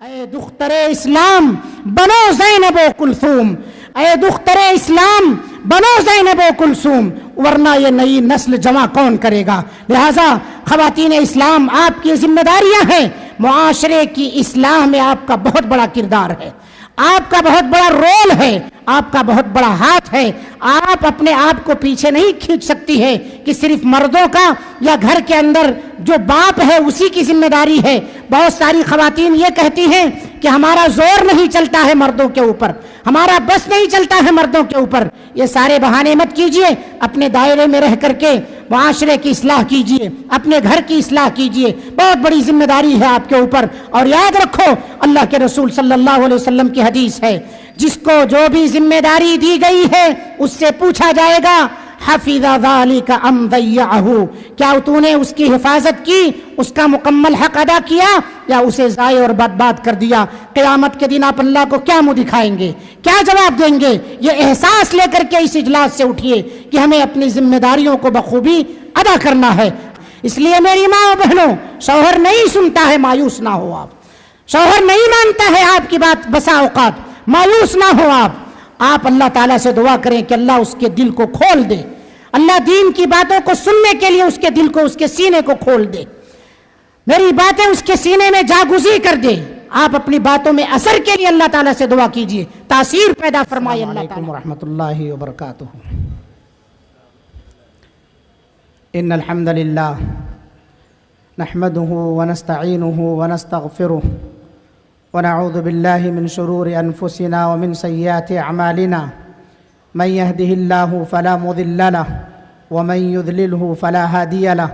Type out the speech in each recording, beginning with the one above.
اے دختر اسلام بنو زینب و کلثوم، اے دختر اسلام بنو زینب و کلثوم، ورنہ یہ نئی نسل جمع کون کرے گا؟ لہذا خواتین اسلام، آپ کی ذمہ داریاں ہیں، معاشرے کی اصلاح میں آپ کا بہت بڑا کردار ہے، آپ کا بہت بڑا رول ہے، آپ کا بہت بڑا ہاتھ ہے۔ آپ اپنے آپ کو پیچھے نہیں کھینچ سکتی ہے کہ صرف مردوں کا یا گھر کے اندر جو باپ ہے اسی کی ذمہ داری ہے۔ بہت ساری خواتین یہ کہتی ہیں کہ ہمارا زور نہیں چلتا ہے مردوں کے اوپر، ہمارا بس نہیں چلتا ہے مردوں کے اوپر۔ یہ سارے بہانے مت کیجئے، اپنے دائرے میں رہ کر کے معاشرے کی اصلاح کیجئے، اپنے گھر کی اصلاح کیجئے، بہت بڑی ذمہ داری ہے آپ کے اوپر۔ اور یاد رکھو، اللہ کے رسول صلی اللہ علیہ وسلم کی حدیث ہے، جس کو جو بھی ذمہ داری دی گئی ہے اس سے پوچھا جائے گا حفظ ذلک ام ضیعہ، کیا تو نے اس کی حفاظت کی، اس کا مکمل حق ادا کیا، یا اسے ضائع اور برباد کر دیا؟ قیامت کے دن آپ اللہ کو کیا منہ دکھائیں گے، کیا جواب دیں گے؟ یہ احساس لے کر کے اس اجلاس سے اٹھیے کہ ہمیں اپنی ذمہ داریوں کو بخوبی ادا کرنا ہے۔ اس لیے میری ماں و بہنوں، شوہر نہیں سنتا ہے، مایوس نہ ہو آپ، شوہر نہیں مانتا ہے آپ کی بات، بسا اوقات مایوس نہ ہو آپ اللہ تعالیٰ سے دعا کریں کہ اللہ اس کے دل کو کھول دے، اللہ دین کی باتوں کو سننے کے لیے اس کے دل کو، اس کے سینے کو کھول دے، میری باتیں اس کے سینے میں جاگزی کر دے۔ آپ اپنی باتوں میں اثر کے لیے اللہ تعالیٰ سے دعا کیجئے، تاثیر پیدا فرمائے اللہ تعالیٰ۔ السلام علیکم ورحمۃ اللہ وبرکاتہ۔ ان الحمد للہ نحمده ونستعینه ونستغفره ونعوذ بالله من شرور أنفسنا ومن سيئات أعمالنا، من يهده الله فلا مضل له ومن يضلله فلا هادي له،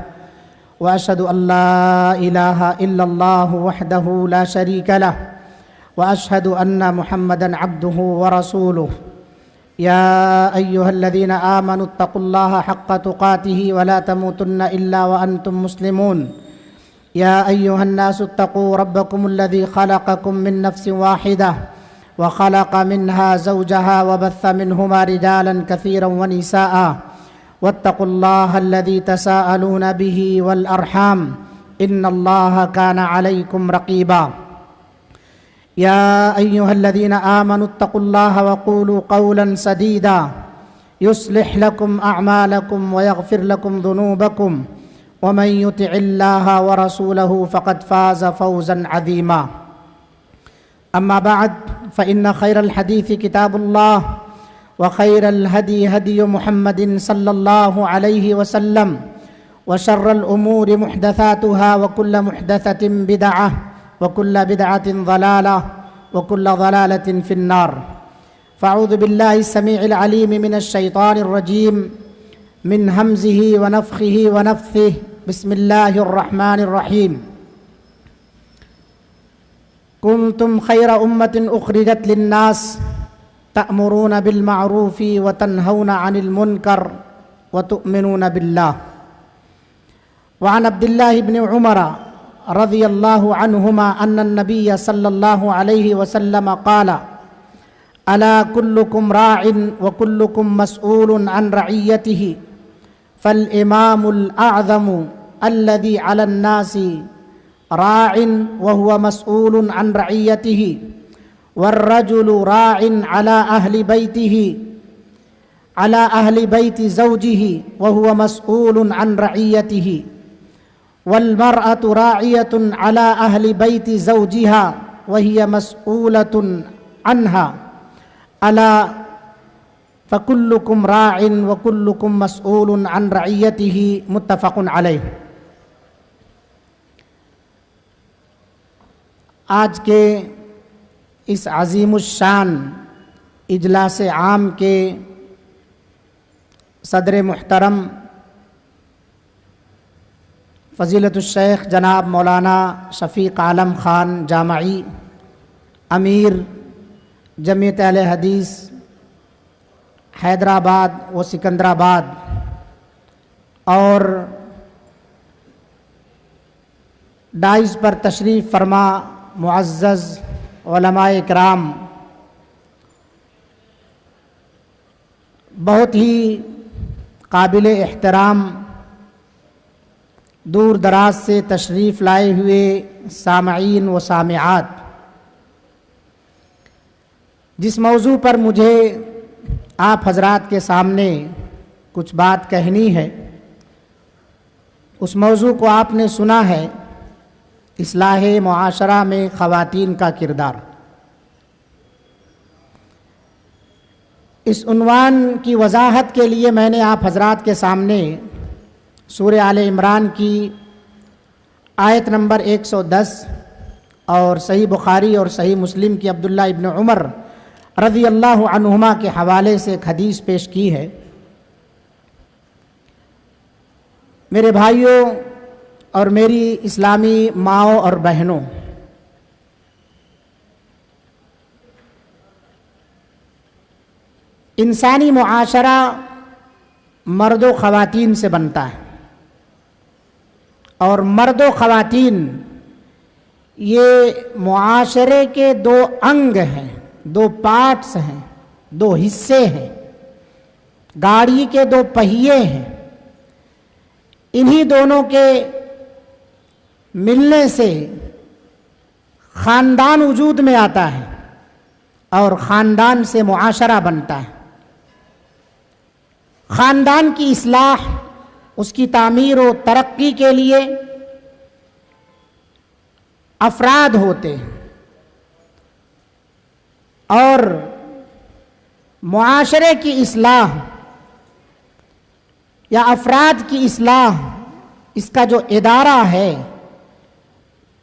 وأشهد أن لا إله إلا الله وحده لا شريك له، وأشهد أن محمدًا عبده ورسوله۔ يا أيها الذين آمنوا اتقوا الله حق تقاته ولا تموتن إلا وأنتم مسلمون۔ يا أيها الناس اتقوا ربكم الذي خلقكم من نفس واحدة وخلق منها زوجها وبث منهما رجالا كثيرا ونساء، واتقوا الله الذي تساءلون به والأرحام إن الله كان عليكم رقيبا۔ يا أيها الذين آمنوا اتقوا الله وقولوا قولا سديدا يصلح لكم أعمالكم ويغفر لكم ذنوبكم، ومن يطع الله ورسوله فقد فاز فوزا عظيما۔ أما بعد فإن خير الحديث كتاب الله، وخير الهدي هدي محمد صلى الله عليه وسلم، وشر الأمور محدثاتها، وكل محدثة بدعة، وكل بدعة ضلالة، وكل ضلالة في النار۔ فأعوذ بالله السميع العليم من الشيطان الرجيم، من همزه ونفخه ونفثه، بسم الله الرحمن الرحيم۔ كنتم خير أمة أخرجت للناس تأمرون بالمعروف وتنهون عن المنكر وتؤمنون بالله۔ وعن عبد الله بن عمر رضي الله عنهما أن النبي صلى الله عليه وسلم قال: ألا كلكم راع وكلكم مسؤول عن رعيته، فالإمام الأعظم الذي على الناس راع وهو مسؤول عن رعيته، والرجل راع على أهل بيت زوجه وهو مسؤول عن رعيته، والمرأة راعية على أهل بيت زوجها وهي مسؤولة عنها، ألا فكلكم راع وكلكم مسؤول عن رعيته، متفق علیہ۔ آج کے اس عظیم الشان اجلاس عام کے صدر محترم فضیلت الشیخ جناب مولانا شفیق عالم خان جامعی، امیر جمعیت اہل حدیث حیدرآباد و سکندرآباد، اور ڈائز پر تشریف فرما معزز علماء کرام، بہت ہی قابل احترام دور دراز سے تشریف لائے ہوئے سامعین و سامعات، جس موضوع پر مجھے آپ حضرات کے سامنے کچھ بات کہنی ہے، اس موضوع کو آپ نے سنا ہے، اصلاح معاشرہ میں خواتین کا کردار۔ اس عنوان کی وضاحت کے لیے میں نے آپ حضرات کے سامنے سورہ آل عمران کی آیت نمبر 110 اور صحیح بخاری اور صحیح مسلم کی عبداللہ ابن عمر رضی اللہ عنہما کے حوالے سے ایک حدیث پیش کی ہے۔ میرے بھائیوں اور میری اسلامی ماؤں اور بہنوں، انسانی معاشرہ مرد و خواتین سے بنتا ہے، اور مرد و خواتین یہ معاشرے کے دو انگ ہیں، دو پارٹس ہیں، دو حصے ہیں، گاڑی کے دو پہیے ہیں۔ انہی دونوں کے ملنے سے خاندان وجود میں آتا ہے اور خاندان سے معاشرہ بنتا ہے۔ خاندان کی اصلاح، اس کی تعمیر و ترقی کے لیے افراد ہوتے ہیں، اور معاشرے کی اصلاح یا افراد کی اصلاح، اس کا جو ادارہ ہے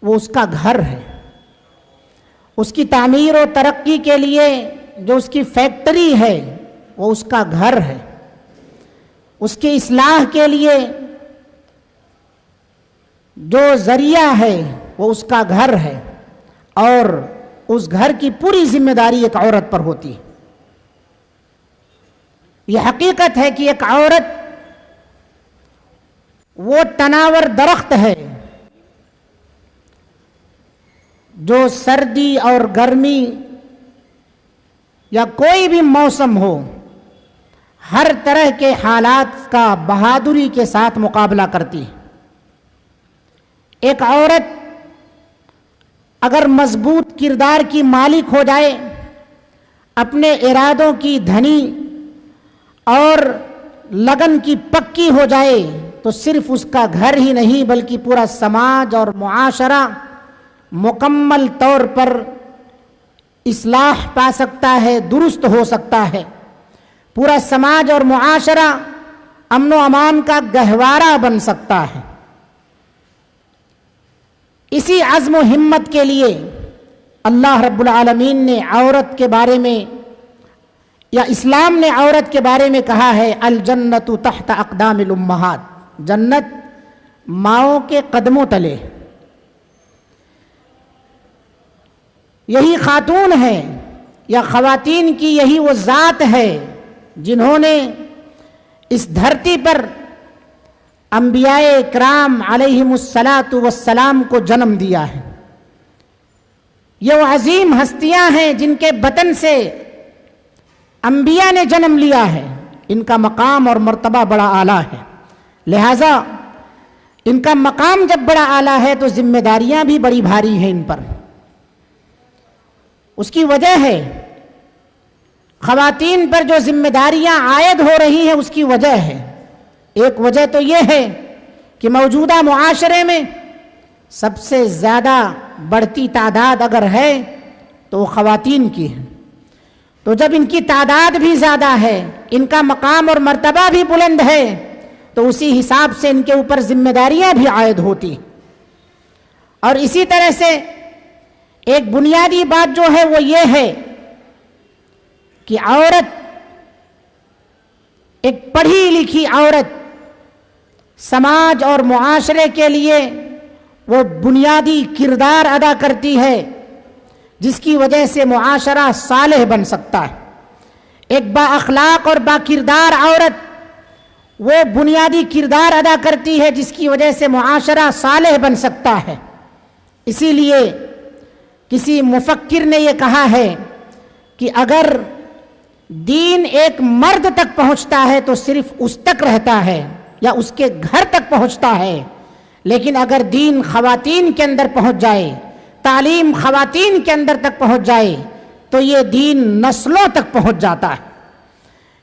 وہ اس کا گھر ہے۔ اس کی تعمیر و ترقی کے لیے جو اس کی فیکٹری ہے وہ اس کا گھر ہے۔ اس کی اصلاح کے لیے جو ذریعہ ہے وہ اس کا گھر ہے، اور اس گھر کی پوری ذمہ داری ایک عورت پر ہوتی ہے۔ یہ حقیقت ہے کہ ایک عورت وہ تناور درخت ہے جو سردی اور گرمی یا کوئی بھی موسم ہو، ہر طرح کے حالات کا بہادری کے ساتھ مقابلہ کرتی ہے۔ ایک عورت اگر مضبوط کردار کی مالک ہو جائے، اپنے ارادوں کی دھنی اور لگن کی پکی ہو جائے، تو صرف اس کا گھر ہی نہیں بلکہ پورا سماج اور معاشرہ مکمل طور پر اصلاح پا سکتا ہے، درست ہو سکتا ہے۔ پورا سماج اور معاشرہ امن و امان کا گہوارہ بن سکتا ہے۔ اسی عزم و ہمت کے لیے اللہ رب العالمین نے عورت کے بارے میں، یا اسلام نے عورت کے بارے میں کہا ہے، الجنت تحت اقدام الامہات، جنت ماؤں کے قدموں تلے۔ یہی خاتون ہے یا خواتین کی یہی وہ ذات ہے جنہوں نے اس دھرتی پر انبیاء اکرام علیہم الصلاۃ والسلام کو جنم دیا ہے۔ یہ وہ عظیم ہستیاں ہیں جن کے بطن سے انبیاء نے جنم لیا ہے۔ ان کا مقام اور مرتبہ بڑا اعلیٰ ہے، لہذا ان کا مقام جب بڑا اعلیٰ ہے تو ذمہ داریاں بھی بڑی بھاری ہیں ان پر۔ اس کی وجہ ہے خواتین پر جو ذمہ داریاں عائد ہو رہی ہیں، اس کی وجہ ہے، ایک وجہ تو یہ ہے کہ موجودہ معاشرے میں سب سے زیادہ بڑھتی تعداد اگر ہے تو وہ خواتین کی ہے۔ تو جب ان کی تعداد بھی زیادہ ہے، ان کا مقام اور مرتبہ بھی بلند ہے، تو اسی حساب سے ان کے اوپر ذمہ داریاں بھی عائد ہوتی۔ اور اسی طرح سے ایک بنیادی بات جو ہے وہ یہ ہے کہ عورت، ایک پڑھی لکھی عورت سماج اور معاشرے کے لیے وہ بنیادی کردار ادا کرتی ہے جس کی وجہ سے معاشرہ صالح بن سکتا ہے۔ ایک با اخلاق اور با کردار عورت وہ بنیادی کردار ادا کرتی ہے جس کی وجہ سے معاشرہ صالح بن سکتا ہے۔ اسی لیے کسی مفکر نے یہ کہا ہے کہ اگر دین ایک مرد تک پہنچتا ہے تو صرف اس تک رہتا ہے یا اس کے گھر تک پہنچتا ہے، لیکن اگر دین خواتین کے اندر پہنچ جائے، تعلیم خواتین کے اندر تک پہنچ جائے، تو یہ دین نسلوں تک پہنچ جاتا ہے۔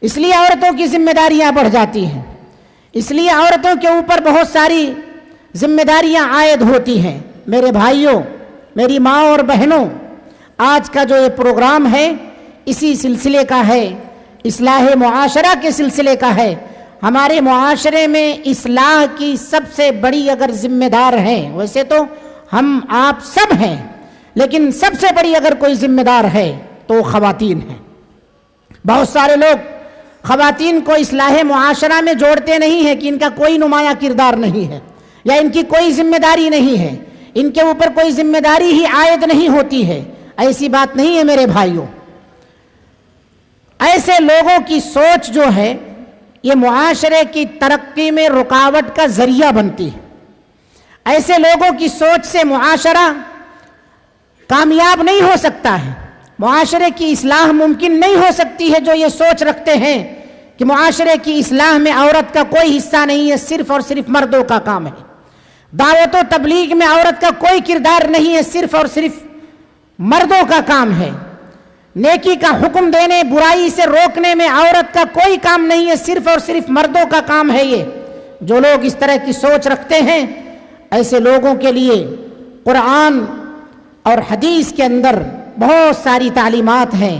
اس لیے عورتوں کی ذمہ داریاں بڑھ جاتی ہیں، اس لیے عورتوں کے اوپر بہت ساری ذمہ داریاں عائد ہوتی ہیں۔ میرے بھائیوں، میری ماں اور بہنوں، آج کا جو یہ پروگرام ہے اسی سلسلے کا ہے، اصلاح معاشرہ کے سلسلے کا ہے۔ ہمارے معاشرے میں اصلاح کی سب سے بڑی اگر ذمہ دار ہیں، ویسے تو ہم آپ سب ہیں، لیکن سب سے بڑی اگر کوئی ذمہ دار ہے تو وہ خواتین ہیں۔ بہت سارے لوگ خواتین کو اصلاح معاشرہ میں جوڑتے نہیں ہیں کہ ان کا کوئی نمایاں کردار نہیں ہے یا ان کی کوئی ذمہ داری نہیں ہے، ان کے اوپر کوئی ذمہ داری ہی عائد نہیں ہوتی ہے۔ ایسی بات نہیں ہے میرے بھائیوں۔ ایسے لوگوں کی سوچ جو ہے یہ معاشرے کی ترقی میں رکاوٹ کا ذریعہ بنتی ہے۔ ایسے لوگوں کی سوچ سے معاشرہ کامیاب نہیں ہو سکتا ہے، معاشرے کی اصلاح ممکن نہیں ہو سکتی ہے۔ جو یہ سوچ رکھتے ہیں کہ معاشرے کی اصلاح میں عورت کا کوئی حصہ نہیں ہے، صرف اور صرف مردوں کا کام ہے، دعوت و تبلیغ میں عورت کا کوئی کردار نہیں ہے، صرف اور صرف مردوں کا کام ہے، نیکی کا حکم دینے، برائی سے روکنے میں عورت کا کوئی کام نہیں ہے، صرف اور صرف مردوں کا کام ہے۔ یہ جو لوگ اس طرح کی سوچ رکھتے ہیں، ایسے لوگوں کے لیے قرآن اور حدیث کے اندر بہت ساری تعلیمات ہیں،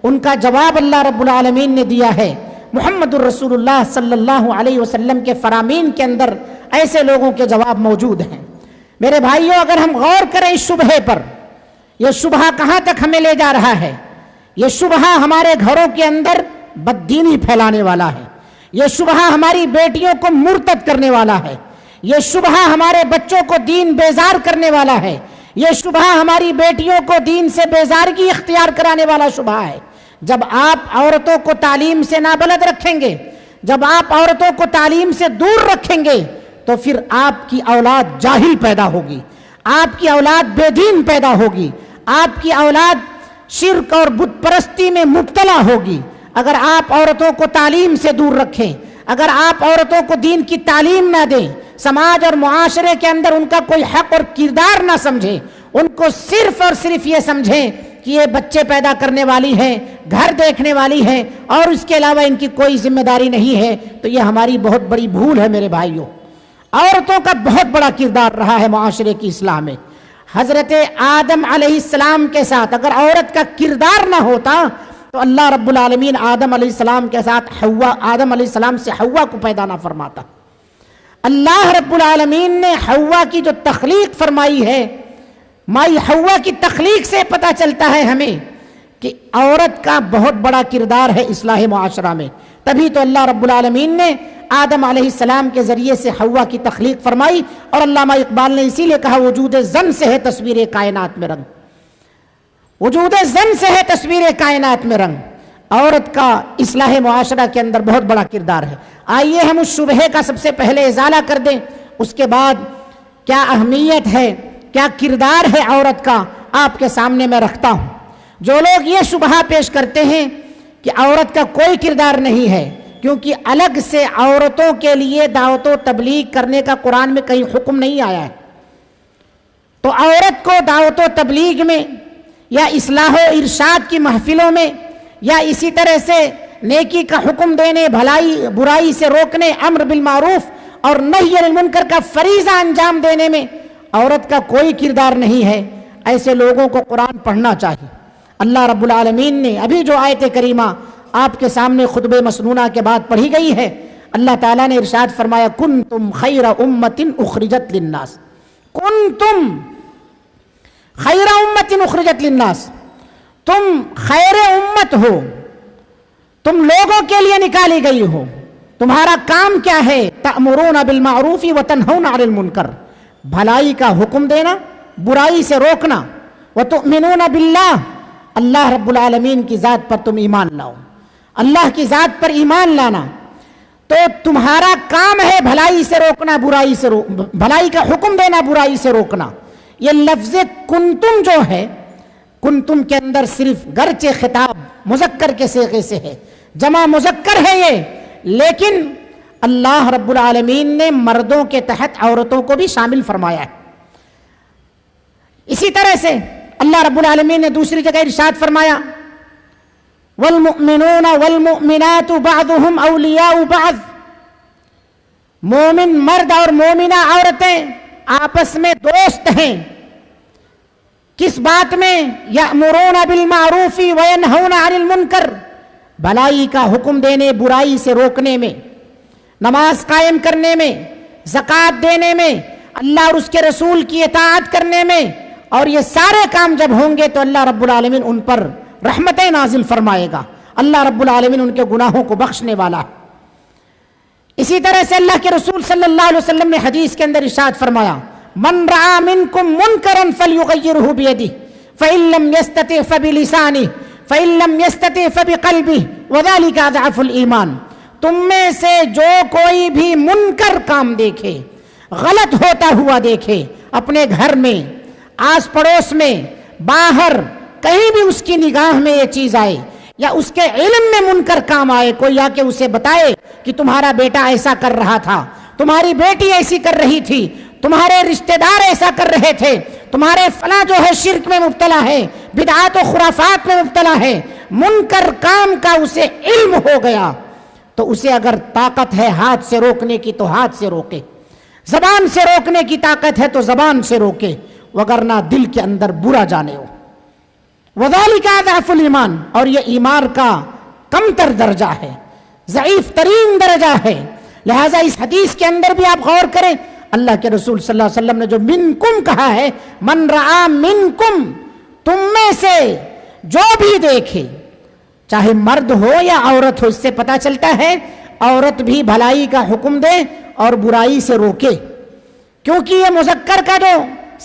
ان کا جواب اللہ رب العالمین نے دیا ہے۔ محمد الرسول اللہ صلی اللہ علیہ وسلم کے فرامین کے اندر ایسے لوگوں کے جواب موجود ہیں۔ میرے بھائیوں، اگر ہم غور کریں اس شبہے پر، یہ شبہہ کہاں تک ہمیں لے جا رہا ہے؟ یہ شبہہ ہمارے گھروں کے اندر بددینی پھیلانے والا ہے، یہ شبہہ ہماری بیٹیوں کو مرتد کرنے والا ہے، یہ شبہہ ہمارے بچوں کو دین بیزار کرنے والا ہے، یہ شبہہ ہماری بیٹیوں کو دین سے بیزارگی اختیار کرانے والا شبہہ ہے۔ جب آپ عورتوں کو تعلیم سے نابلد رکھیں گے، جب آپ عورتوں کو تعلیم سے دور رکھیں گے، تو پھر آپ کی اولاد جاہل پیدا ہوگی، آپ کی اولاد بے دین پیدا ہوگی، آپ کی اولاد شرک اور بت پرستی میں مبتلا ہوگی۔ اگر آپ عورتوں کو تعلیم سے دور رکھیں، اگر آپ عورتوں کو دین کی تعلیم نہ دیں، سماج اور معاشرے کے اندر ان کا کوئی حق اور کردار نہ سمجھیں، ان کو صرف اور صرف یہ سمجھیں کہ یہ بچے پیدا کرنے والی ہیں، گھر دیکھنے والی ہیں، اور اس کے علاوہ ان کی کوئی ذمہ داری نہیں ہے، تو یہ ہماری بہت بڑی بھول ہے میرے بھائیوں۔ عورتوں کا بہت بڑا کردار رہا ہے معاشرے کی اصلاح میں۔ حضرت آدم علیہ السلام کے ساتھ اگر عورت کا کردار نہ ہوتا تو اللہ رب العالمین آدم علیہ السلام کے ساتھ آدم علیہ السلام سے حوا کو پیدا نہ فرماتا۔ اللہ رب العالمین نے حوا کی جو تخلیق فرمائی ہے، مائی حوا کی تخلیق سے پتہ چلتا ہے ہمیں کہ عورت کا بہت بڑا کردار ہے اصلاح معاشرہ میں۔ تبھی تو اللہ رب العالمین نے آدم علیہ السلام کے ذریعے سے حوا کی تخلیق فرمائی، اور علامہ اقبال نے اسی لیے کہا وجود زن سے ہے تصویر کائنات میں رنگ، وجود زن سے ہے تصویر کائنات میں رنگ۔ عورت کا اصلاح معاشرہ کے اندر بہت بڑا کردار ہے۔ آئیے ہم اس شبہے کا سب سے پہلے ازالہ کر دیں، اس کے بعد کیا اہمیت ہے، کیا کردار ہے عورت کا، آپ کے سامنے میں رکھتا ہوں۔ جو لوگ یہ شبہہ پیش کرتے ہیں کہ عورت کا کوئی کردار نہیں ہے، کیونکہ الگ سے عورتوں کے لیے دعوت و تبلیغ کرنے کا قرآن میں کہیں حکم نہیں آیا ہے، تو عورت کو دعوت و تبلیغ میں یا اصلاح و ارشاد کی محفلوں میں یا اسی طرح سے نیکی کا حکم دینے، بھلائی برائی سے روکنے، امر بالمعروف اور نہی عن المنکر کا فریضہ انجام دینے میں عورت کا کوئی کردار نہیں ہے۔ ایسے لوگوں کو قرآن پڑھنا چاہیے۔ اللہ رب العالمین نے ابھی جو آیت کریمہ آپ کے سامنے خطبہ مسنونہ کے بعد پڑھی گئی ہے، اللہ تعالیٰ نے ارشاد فرمایا کنتم خیر امت اخرجت للناس، کنتم خیر امت اخرجت للناس، تم خیر امت ہو، تم لوگوں کے لیے نکالی گئی ہو۔ تمہارا کام کیا ہے؟ تأمرون بالمعروف وتنہون عن المنکر، بھلائی کا حکم دینا، برائی سے روکنا، وتؤمنون باللہ، اللہ رب العالمین کی ذات پر تم ایمان لاؤ، اللہ کی ذات پر ایمان لانا۔ تو تمہارا کام ہے بھلائی سے روکنا، برائی سے بھلائی کا حکم دینا، برائی سے روکنا۔ یہ لفظ کنتم جو ہے، کنتم کے اندر صرف گرچہ خطاب مذکر کے صیغے سے ہے، جمع مذکر ہے یہ، لیکن اللہ رب العالمین نے مردوں کے تحت عورتوں کو بھی شامل فرمایا ہے۔ اسی طرح سے اللہ رب العالمین نے دوسری جگہ ارشاد فرمایا والمؤمنون والمؤمنات بعضهم اولیاء بعض، مومن مرد اور مومنہ عورتیں آپس میں دوست ہیں۔ کس بات میں؟ یأمرون بالمعروف وینہون عن المنکر، بھلائی کا حکم دینے، برائی سے روکنے میں، نماز قائم کرنے میں، زکوٰۃ دینے میں، اللہ اور اس کے رسول کی اطاعت کرنے میں، اور یہ سارے کام جب ہوں گے تو اللہ رب العالمین ان پر رحمتیں نازل فرمائے گا، اللہ رب العالمین ان کے گناہوں کو بخشنے والا ہے۔ اسی طرح سے اللہ کے رسول صلی اللہ علیہ وسلم نے حدیث کے اندر ارشاد فرمایا من رعا منکم منکرا فلیغیرہ بیدہ فإن لم یستطع فبلسانہ فإن لم یستطع فبقلبہ وذلک اضعف الایمان، تم میں سے جو کوئی بھی منکر کام دیکھے، غلط ہوتا ہوا دیکھے، اپنے گھر میں، آس پڑوس میں، باہر کہیں بھی اس کی نگاہ میں یہ چیز آئے یا اس کے علم میں منکر کام آئے، کوئی آ کے اسے بتائے کہ تمہارا بیٹا ایسا کر رہا تھا، تمہاری بیٹی ایسی کر رہی تھی، تمہارے رشتہ دار ایسا کر رہے تھے، تمہارے فلاں جو ہے شرک میں مبتلا ہے، بدعات و خرافات میں مبتلا ہے، منکر کام کا اسے علم ہو گیا، تو اسے اگر طاقت ہے ہاتھ سے روکنے کی تو ہاتھ سے روکے، زبان سے روکنے کی طاقت ہے تو زبان سے روکے، وگرنہ دل کے اندر برا جانے ہو۔ وَذَلِكَ أَضْعَفُ الْإِيمَانِ، اور یہ ایمان کا کمتر درجہ ہے، ضعیف ترین درجہ ہے۔ لہٰذا اس حدیث کے اندر بھی آپ غور کریں، اللہ کے رسول صلی اللہ علیہ وسلم نے جو منکم کہا ہے، من رعا منکم، تم میں سے جو بھی دیکھے، چاہے مرد ہو یا عورت ہو، اس سے پتہ چلتا ہے عورت بھی بھلائی کا حکم دے اور برائی سے روکے، کیونکہ یہ مذکر کا جو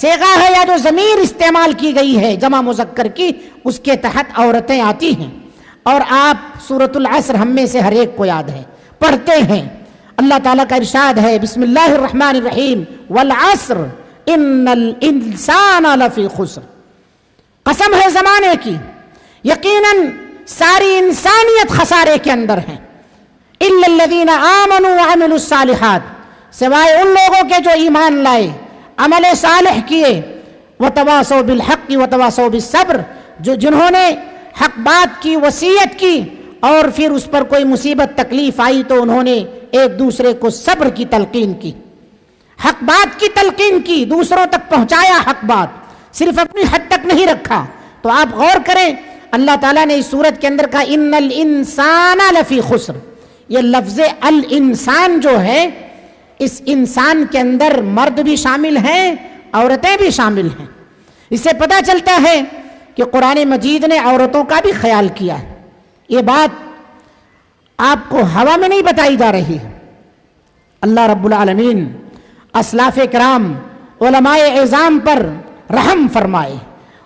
صیغہ ہے یا جو ضمیر استعمال کی گئی ہے جمع مذکر کی، اس کے تحت عورتیں آتی ہیں، اور آپ سورۃ العصر ہم میں سے ہر ایک کو یاد ہے، پڑھتے ہیں۔ اللہ تعالیٰ کا ارشاد ہے بسم اللہ الرحمن الرحیم والعصر ان الانسان لفی خسر، قسم ہے زمانے کی، یقیناً ساری انسانیت خسارے کے اندر ہے، الا الذین آمنوا وعملوا الصالحات، سوائے ان لوگوں کے جو ایمان لائے، عمل صالح کیے، وتواصوا بالحق وتواصوا بالصبر، جنہوں نے حق بات کی وصیت کی اور پھر اس پر کوئی مصیبت تکلیف آئی تو انہوں نے ایک دوسرے کو صبر کی تلقین کی، حق بات کی تلقین کی، دوسروں تک پہنچایا حق بات، صرف اپنی حد تک نہیں رکھا۔ تو آپ غور کریں، اللہ تعالیٰ نے اس صورت کے اندر کہا ان الانسان لفی خسر، یہ لفظ الانسان جو ہے، اس انسان کے اندر مرد بھی شامل ہیں، عورتیں بھی شامل ہیں۔ اس سے پتہ چلتا ہے کہ قرآن مجید نے عورتوں کا بھی خیال کیا ہے، یہ بات آپ کو ہوا میں نہیں بتائی جا رہی ہے۔ اللہ رب العالمین اسلاف کرام، علماء اعظام پر رحم فرمائے،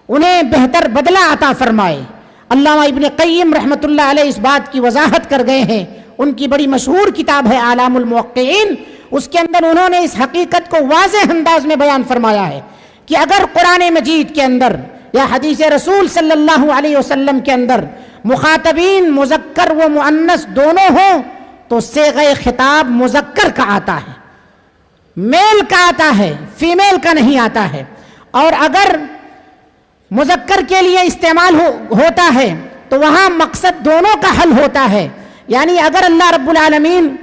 انہیں بہتر بدلہ عطا فرمائے۔ علامہ ابن قیم رحمۃ اللہ علیہ اس بات کی وضاحت کر گئے ہیں، ان کی بڑی مشہور کتاب ہے اعلام الموقعین، اس کے اندر انہوں نے اس حقیقت کو واضح انداز میں بیان فرمایا ہے کہ اگر قرآن مجید کے اندر یا حدیث رسول صلی اللہ علیہ وسلم کے اندر مخاطبین مذکر و مؤنث دونوں ہوں تو صیغہ خطاب مذکر کا آتا ہے، میل کا آتا ہے، فیمیل کا نہیں آتا ہے، اور اگر مذکر کے لیے استعمال ہوتا ہے تو وہاں مقصد دونوں کا حل ہوتا ہے، یعنی اگر اللہ رب العالمین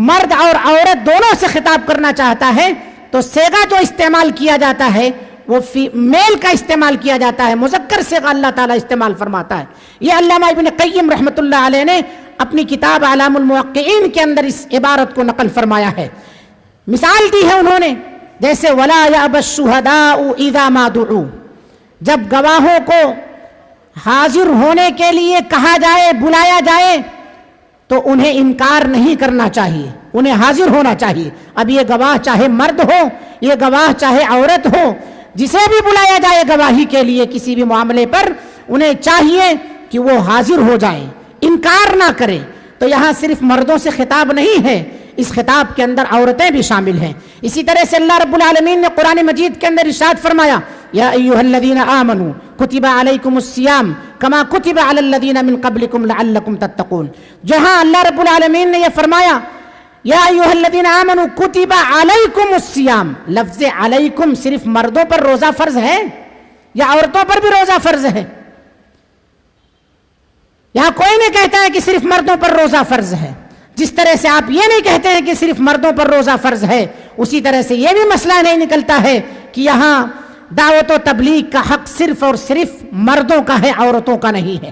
مرد اور عورت دونوں سے خطاب کرنا چاہتا ہے تو صیغہ جو استعمال کیا جاتا ہے وہ میل کا استعمال کیا جاتا ہے، مذکر صیغہ اللہ تعالیٰ استعمال فرماتا ہے۔ یہ علامہ ابن قیم رحمۃ اللہ علیہ نے اپنی کتاب اعلام الموقعین کے اندر اس عبارت کو نقل فرمایا ہے۔ مثال دی ہے انہوں نے، جیسے وَلَا يَأْبَ الشُّهَدَاءُ إِذَا مَا دُعُوا، جب گواہوں کو حاضر ہونے کے لیے کہا جائے، بلایا جائے تو انہیں انکار نہیں کرنا چاہیے، انہیں حاضر ہونا چاہیے۔ اب یہ گواہ چاہے مرد ہو، یہ گواہ چاہے عورت ہو، جسے بھی بلایا جائے گواہی کے لیے کسی بھی معاملے پر، انہیں چاہیے کہ وہ حاضر ہو جائیں، انکار نہ کریں۔ تو یہاں صرف مردوں سے خطاب نہیں ہے، اس خطاب کے اندر عورتیں بھی شامل ہیں۔ اسی طرح سے اللہ رب العالمین نے قرآن مجید کے اندر ارشاد فرمایا یا ایھا الذین آمنوا کتب علیکم الصیام کما کتب علی الذین من قبلکم لعلکم تتقون، جہاں اللہ رب العالمین نے یہ فرمایا یا ایھا الذین آمنوا کتب علیکم الصیام، لفظ علیکم صرف مردوں پر روزہ فرض ہے؟ یا عورتوں پر بھی روزہ فرض ہے؟ یہاں کوئی نہیں کہتا ہے کہ صرف مردوں پر روزہ فرض ہے. جس طرح سے آپ یہ نہیں کہتے ہیں کہ صرف مردوں پر روزہ فرض ہے، اسی طرح سے یہ بھی مسئلہ نہیں نکلتا ہے کہ یہاں دعوت و تبلیغ کا حق صرف اور صرف مردوں کا ہے، عورتوں کا نہیں ہے.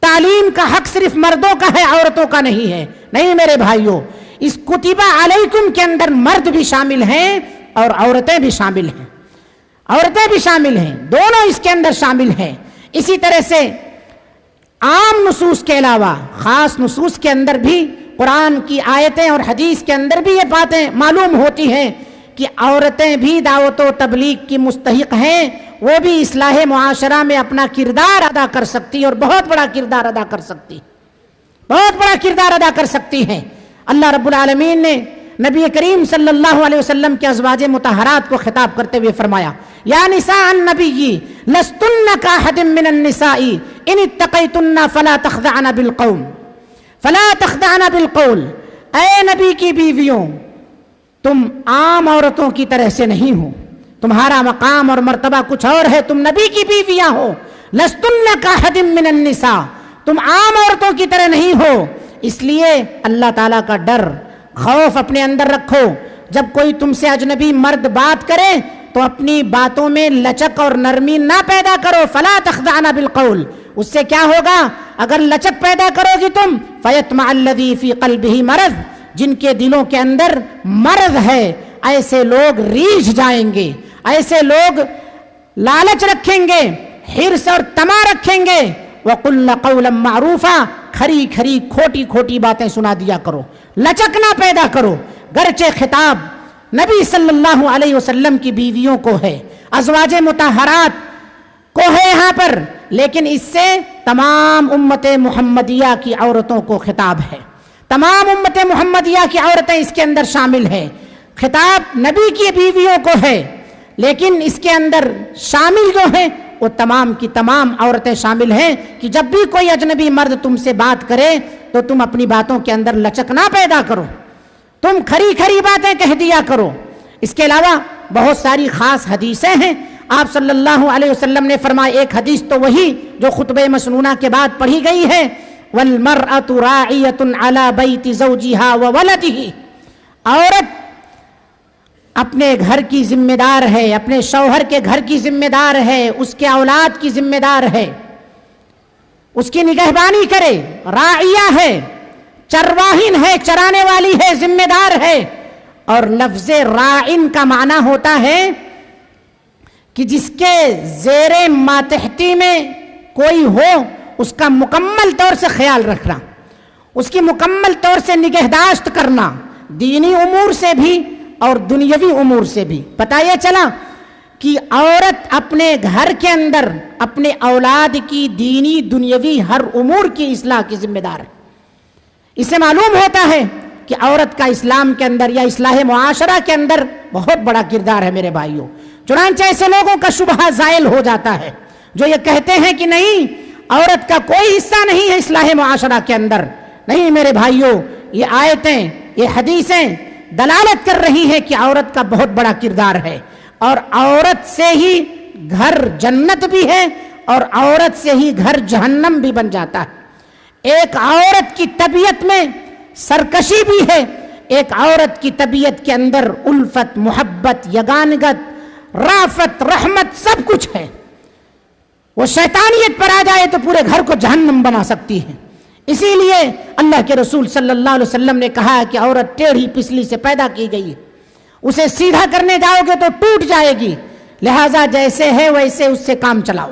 تعلیم کا حق صرف مردوں کا ہے، عورتوں کا نہیں ہے. نہیں میرے بھائیوں، اس کتبہ علیکم کے اندر مرد بھی شامل ہیں اور عورتیں بھی شامل ہیں. عورتیں بھی شامل ہیں، دونوں اس کے اندر شامل ہیں. اسی طرح سے عام نصوص کے علاوہ خاص نصوص کے اندر بھی قرآن کی آیتیں اور حدیث کے اندر بھی یہ باتیں معلوم ہوتی ہیں کہ عورتیں بھی دعوت و تبلیغ کی مستحق ہیں. وہ بھی اصلاح معاشرہ میں اپنا کردار ادا کر سکتی اور بہت بڑا کردار ادا کر سکتی، بہت بڑا کردار ادا کر سکتی ہیں. اللہ رب العالمین نے نبی کریم صلی اللہ علیہ وسلم کے ازواج مطہرات کو خطاب کرتے ہوئے فرمایا، یا نساء النبی لستن کاحد من النساء ان اتقیتن فلا تخضعن بالقول. اے نبی کی بیویوں، تم عام عورتوں کی طرح سے نہیں ہو، تمہارا مقام اور مرتبہ کچھ اور ہے. تم نبی کی بیویاں ہو. لستن کاحد من النساء، تم عام عورتوں کی طرح نہیں ہو. اس لیے اللہ تعالیٰ کا ڈر، خوف اپنے اندر رکھو. جب کوئی تم سے اجنبی مرد بات کرے تو اپنی باتوں میں لچک اور نرمی نہ پیدا کرو. فلا تخضعن بالقول. اس سے کیا ہوگا؟ اگر لچک پیدا کرو گی تم، فیطمع الذی فی قلبہ مرض، جن کے دلوں کے اندر مرض ہے، ایسے لوگ ریجھ جائیں گے، ایسے لوگ لالچ رکھیں گے، حرص اور طمع رکھیں گے. وَقُلْنَ قَوْلًا مَعْرُوفًا، کھری کھری کھوٹی کھوٹی باتیں سنا دیا کرو، لچک نہ پیدا کرو. گرچہ خطاب نبی صلی اللہ علیہ وسلم کی بیویوں کو ہے، ازواج مطہرات کو ہے یہاں پر، لیکن اس سے تمام امت محمدیہ کی عورتوں کو خطاب ہے. تمام امت محمدیہ کی عورتیں اس کے اندر شامل ہیں. خطاب نبی کی بیویوں کو ہے، لیکن اس کے اندر شامل جو ہیں وہ تمام کی تمام عورتیں شامل ہیں کہ جب بھی کوئی اجنبی مرد تم سے بات کرے تو تم اپنی باتوں کے اندر لچک نہ پیدا کرو، تم کھری کھری باتیں کہہ دیا کرو. اس کے علاوہ بہت ساری خاص حدیثیں ہیں. آپ صلی اللہ علیہ وسلم نے فرمایا، ایک حدیث تو وہی جو خطبہ مسنونہ کے بعد پڑھی گئی ہے، وَالْمَرْأَةُ رَاعِيَةٌ عَلَى بَيْتِ زَوْجِهَا وَوَلَدِهِ، عورت اپنے گھر کی ذمہ دار ہے، اپنے شوہر کے گھر کی ذمہ دار ہے، اس کے اولاد کی ذمہ دار ہے، اس کی نگہبانی کرے. راعیہ ہے، چرواہن ہے، چرانے والی ہے، ذمہ دار ہے. اور لفظ راعن کا معنی ہوتا ہے کہ جس کے زیر ماتحتی میں کوئی ہو اس کا مکمل طور سے خیال رکھنا، اس کی مکمل طور سے نگہداشت کرنا، دینی امور سے بھی اور دنیاوی امور سے بھی. پتہ یہ چلا کہ عورت اپنے گھر کے اندر اپنے اولاد کی دینی دنیاوی ہر امور کی اصلاح کی ذمہ دار ہے. اس سے معلوم ہوتا ہے کہ عورت کا اسلام کے اندر یا اصلاح معاشرہ کے اندر بہت بڑا کردار ہے میرے بھائیوں. چنانچہ ایسے لوگوں کا شبہ زائل ہو جاتا ہے جو یہ کہتے ہیں کہ نہیں، عورت کا کوئی حصہ نہیں ہے اصلاح معاشرہ کے اندر. نہیں میرے بھائیوں، یہ آیتیں، یہ حدیثیں دلالت کر رہی ہیں کہ عورت کا بہت بڑا کردار ہے، اور عورت سے ہی گھر جنت بھی ہے اور عورت سے ہی گھر جہنم بھی بن جاتا ہے. ایک عورت کی طبیعت میں سرکشی بھی ہے، ایک عورت کی طبیعت کے اندر الفت، محبت، یگانگت، رافت، رحمت سب کچھ ہے. وہ شیطانیت پر آ جائے تو پورے گھر کو جہنم بنا سکتی ہے. اسی لیے اللہ کے رسول صلی اللہ علیہ وسلم نے کہا ہے کہ عورت ٹیڑھی پسلی سے پیدا کی گئی ہے، اسے سیدھا کرنے جاؤ گے تو ٹوٹ جائے گی. لہٰذا جیسے ہے ویسے اس سے کام چلاؤ،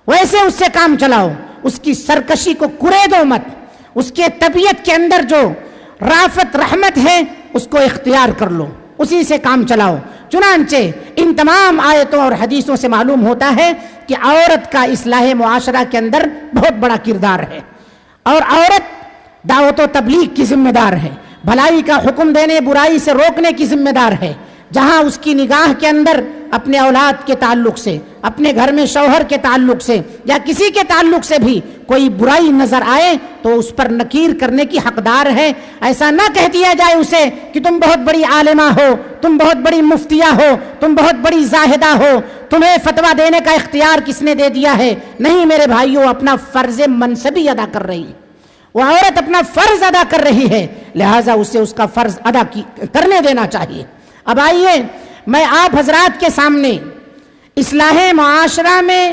ویسے اس سے کام چلاؤ. اس کی سرکشی کو کریدو مت، اس کے طبیعت کے اندر جو رافت، رحمت ہے اس کو اختیار کر لو، اسی سے کام چلاؤ. چنانچہ ان تمام آیتوں اور حدیثوں سے معلوم ہوتا ہے کہ عورت کا اصلاح معاشرہ کے اندر بہت بڑا کردار ہے، اور عورت دعوت و تبلیغ کی ذمہ دار ہے، بھلائی کا حکم دینے، برائی سے روکنے کی ذمہ دار ہے. جہاں اس کی نگاہ کے اندر اپنے اولاد کے تعلق سے، اپنے گھر میں شوہر کے تعلق سے یا کسی کے تعلق سے بھی کوئی برائی نظر آئے تو اس پر نکیر کرنے کی حقدار ہے. ایسا نہ کہہ دیا جائے اسے کہ تم بہت بڑی عالمہ ہو، تم بہت بڑی مفتیہ ہو، تم بہت بڑی زاہدہ ہو، تمہیں فتویٰ دینے کا اختیار کس نے دے دیا ہے؟ نہیں میرے بھائیوں، اپنا فرض منصبی ادا کر رہی ہے، وہ عورت اپنا فرض ادا کر رہی ہے، لہٰذا اسے اس کا فرض ادا کرنے دینا چاہیے۔ اب آئیے میں آپ حضرات کے سامنے اصلاح معاشرہ میں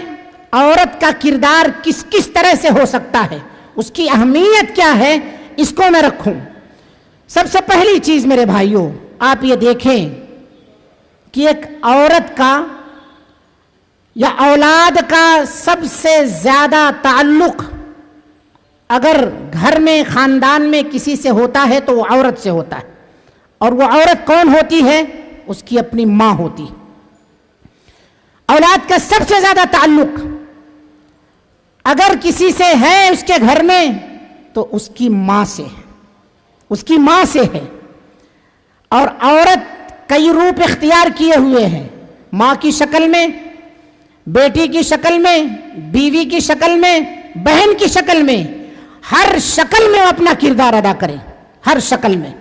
عورت کا کردار کس کس طرح سے ہو سکتا ہے، اس کی اہمیت کیا ہے، اس کو میں رکھوں۔ سب سے پہلی چیز میرے بھائیوں، آپ یہ دیکھیں کہ ایک عورت کا یا اولاد کا سب سے زیادہ تعلق اگر گھر میں خاندان میں کسی سے ہوتا ہے تو وہ عورت سے ہوتا ہے، اور وہ عورت کون ہوتی ہے؟ اس کی اپنی ماں ہوتی ہے۔ اولاد کا سب سے زیادہ تعلق اگر کسی سے ہے اس کے گھر میں تو اس کی ماں سے ہے، اس کی ماں سے ہے۔ اور عورت کئی روپ اختیار کیے ہوئے ہیں، ماں کی شکل میں، بیٹی کی شکل میں، بیوی کی شکل میں، بہن کی شکل میں، ہر شکل میں وہ اپنا کردار ادا کرے، ہر شکل میں۔